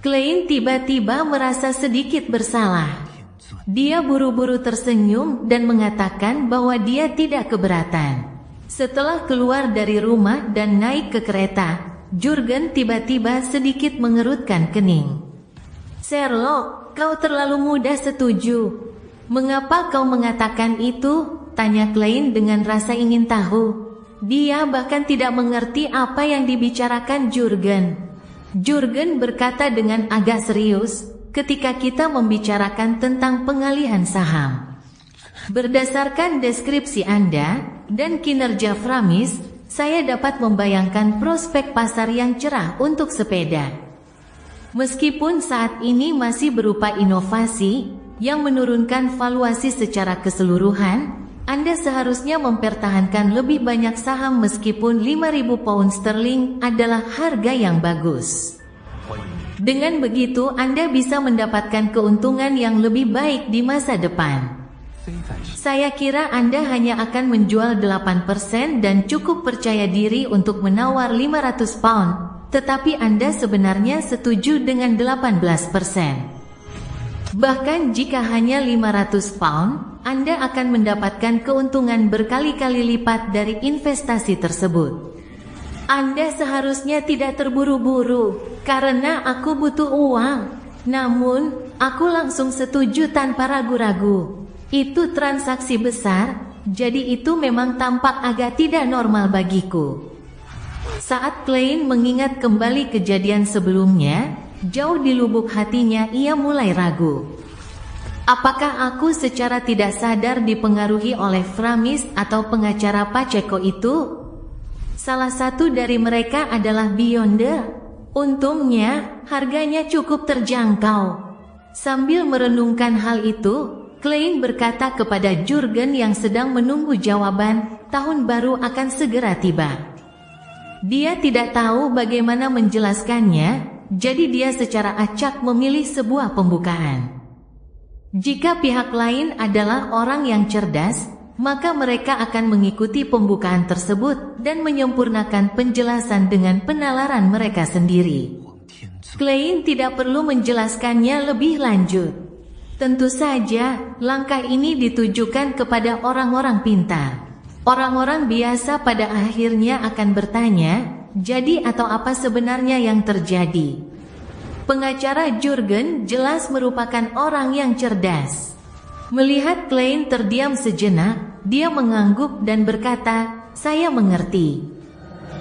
Klein tiba-tiba merasa sedikit bersalah. Dia buru-buru tersenyum dan mengatakan bahwa dia tidak keberatan. Setelah keluar dari rumah dan naik ke kereta, Jurgen tiba-tiba sedikit mengerutkan kening. Sherlock, kau terlalu mudah setuju. Mengapa kau mengatakan itu? Tanya Klein dengan rasa ingin tahu. Dia bahkan tidak mengerti apa yang dibicarakan Jurgen. Jurgen berkata dengan agak serius, ketika kita membicarakan tentang pengalihan saham. Berdasarkan deskripsi Anda dan kinerja Framis, saya dapat membayangkan prospek pasar yang cerah untuk sepeda. Meskipun saat ini masih berupa inovasi yang menurunkan valuasi secara keseluruhan, Anda seharusnya mempertahankan lebih banyak saham meskipun 5.000 pound sterling adalah harga yang bagus. Dengan begitu Anda bisa mendapatkan keuntungan yang lebih baik di masa depan. Saya kira Anda hanya akan menjual 8% dan cukup percaya diri untuk menawar 500 pound, tetapi Anda sebenarnya setuju dengan 18%. Bahkan jika hanya 500 pound, Anda akan mendapatkan keuntungan berkali-kali lipat dari investasi tersebut. Anda seharusnya tidak terburu-buru, karena aku butuh uang. Namun, aku langsung setuju tanpa ragu-ragu. Itu transaksi besar, jadi itu memang tampak agak tidak normal bagiku. Saat Klein mengingat kembali kejadian sebelumnya, jauh di lubuk hatinya ia mulai ragu. Apakah aku secara tidak sadar dipengaruhi oleh Framis atau pengacara Pacheco itu? Salah satu dari mereka adalah Beyonder. Untungnya, harganya cukup terjangkau. Sambil merenungkan hal itu, Klein berkata kepada Jurgen yang sedang menunggu jawaban, tahun baru akan segera tiba. Dia tidak tahu bagaimana menjelaskannya, jadi dia secara acak memilih sebuah pembukaan. Jika pihak lain adalah orang yang cerdas, maka mereka akan mengikuti pembukaan tersebut dan menyempurnakan penjelasan dengan penalaran mereka sendiri. Klein tidak perlu menjelaskannya lebih lanjut. Tentu saja, langkah ini ditujukan kepada orang-orang pintar. Orang-orang biasa pada akhirnya akan bertanya, jadi atau apa sebenarnya yang terjadi? Pengacara Jurgen jelas merupakan orang yang cerdas. Melihat Klein terdiam sejenak, dia mengangguk dan berkata, "Saya mengerti."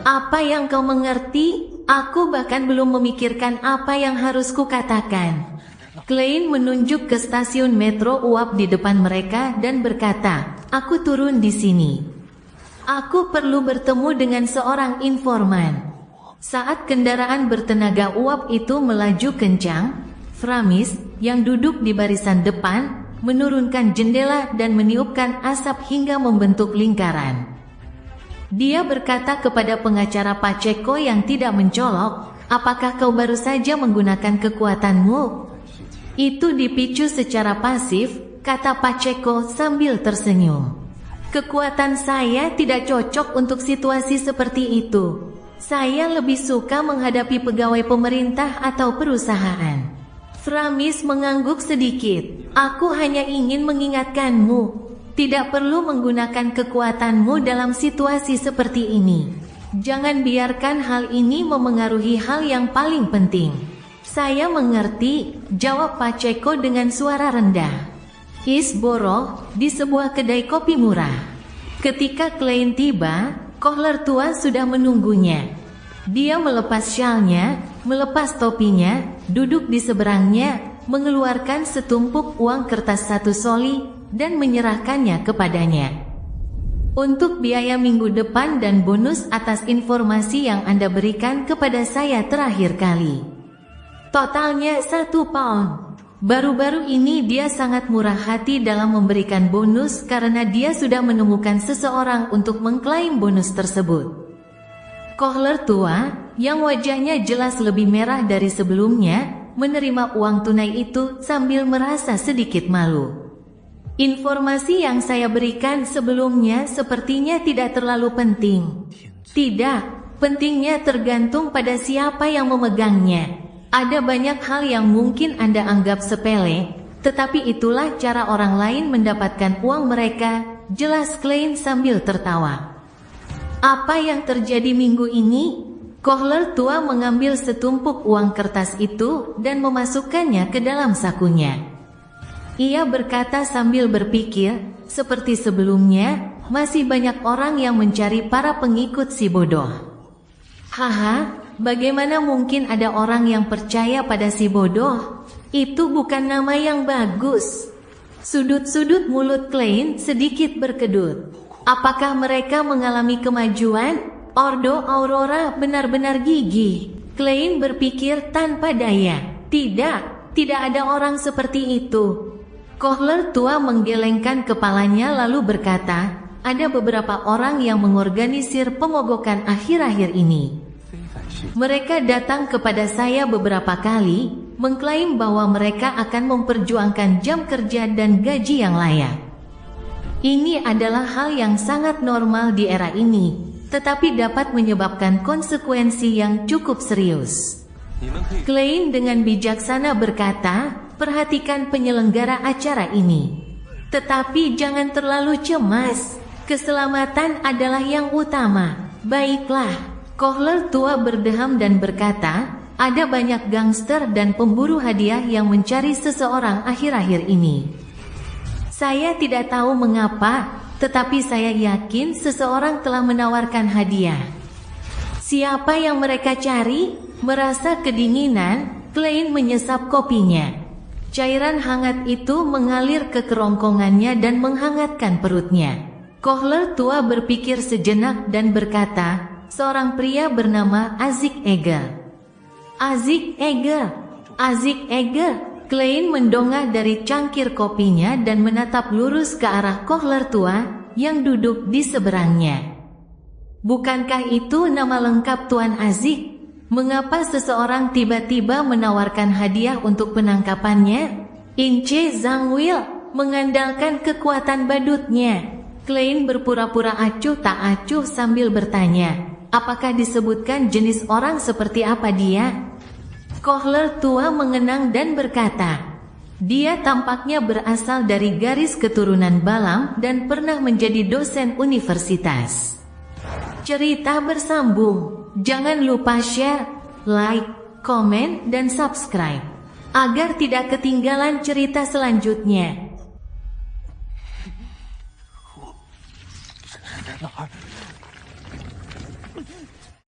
"Apa yang kau mengerti? Aku bahkan belum memikirkan apa yang harus kukatakan." Klein menunjuk ke stasiun metro uap di depan mereka dan berkata, "Aku turun di sini. Aku perlu bertemu dengan seorang informan." Saat kendaraan bertenaga uap itu melaju kencang, Framis, yang duduk di barisan depan, menurunkan jendela dan meniupkan asap hingga membentuk lingkaran. Dia berkata kepada pengacara Pacheco yang tidak mencolok, "Apakah kau baru saja menggunakan kekuatanmu?" "Itu dipicu secara pasif," kata Pacheco sambil tersenyum. "Kekuatan saya tidak cocok untuk situasi seperti itu. Saya lebih suka menghadapi pegawai pemerintah atau perusahaan." Framis mengangguk sedikit. "Aku hanya ingin mengingatkanmu, tidak perlu menggunakan kekuatanmu dalam situasi seperti ini. Jangan biarkan hal ini memengaruhi hal yang paling penting." "Saya mengerti," jawab Pacheco dengan suara rendah. "Isboro, di sebuah kedai kopi murah." Ketika Klein tiba, Kohler tua sudah menunggunya. Dia melepas syalnya, melepas topinya, duduk di seberangnya, mengeluarkan setumpuk uang kertas 1 soli, dan menyerahkannya kepadanya. Untuk biaya minggu depan dan bonus atas informasi yang Anda berikan kepada saya terakhir kali. Totalnya 1 pound. Baru-baru ini dia sangat murah hati dalam memberikan bonus karena dia sudah menemukan seseorang untuk mengklaim bonus tersebut. Kohler tua, yang wajahnya jelas lebih merah dari sebelumnya, menerima uang tunai itu sambil merasa sedikit malu. Informasi yang saya berikan sebelumnya sepertinya tidak terlalu penting. Tidak, pentingnya tergantung pada siapa yang memegangnya. Ada banyak hal yang mungkin Anda anggap sepele, tetapi itulah cara orang lain mendapatkan uang mereka, jelas Klein sambil tertawa. Apa yang terjadi minggu ini? Kohler tua mengambil setumpuk uang kertas itu dan memasukkannya ke dalam sakunya. Ia berkata sambil berpikir, seperti sebelumnya, masih banyak orang yang mencari para pengikut si bodoh. Haha. Bagaimana mungkin ada orang yang percaya pada si bodoh? Itu bukan nama yang bagus. Sudut-sudut mulut Klein sedikit berkedut. Apakah mereka mengalami kemajuan? Ordo Aurora benar-benar gigih. Klein berpikir tanpa daya. Tidak ada orang seperti itu. Kohler tua menggelengkan kepalanya lalu berkata, ada beberapa orang yang mengorganisir pemogokan akhir-akhir ini. Mereka datang kepada saya beberapa kali, mengklaim bahwa mereka akan memperjuangkan jam kerja dan gaji yang layak. Ini adalah hal yang sangat normal di era ini, tetapi dapat menyebabkan konsekuensi yang cukup serius. Klein dengan bijaksana berkata, perhatikan penyelenggara acara ini. Tetapi jangan terlalu cemas, keselamatan adalah yang utama. Baiklah. Kohler tua berdeham dan berkata, ada banyak gangster dan pemburu hadiah yang mencari seseorang akhir-akhir ini. Saya tidak tahu mengapa, tetapi saya yakin seseorang telah menawarkan hadiah. Siapa yang mereka cari? Merasa kedinginan, Klein menyesap kopinya. Cairan hangat itu mengalir ke kerongkongannya dan menghangatkan perutnya. Kohler tua berpikir sejenak dan berkata, seorang pria bernama Azik Eger. Azik Eger. Klein mendongak dari cangkir kopinya dan menatap lurus ke arah Kohler tua yang duduk di seberangnya. Bukankah itu nama lengkap Tuan Azik? Mengapa seseorang tiba-tiba menawarkan hadiah untuk penangkapannya? Ince Zhangwil mengandalkan kekuatan badutnya. Klein berpura-pura acuh tak acuh sambil bertanya, apakah disebutkan jenis orang seperti apa dia? Kohler tua mengenang dan berkata, dia tampaknya berasal dari garis keturunan Balam dan pernah menjadi dosen universitas. Cerita bersambung. Jangan lupa share, like, komen, dan subscribe agar tidak ketinggalan cerita selanjutnya.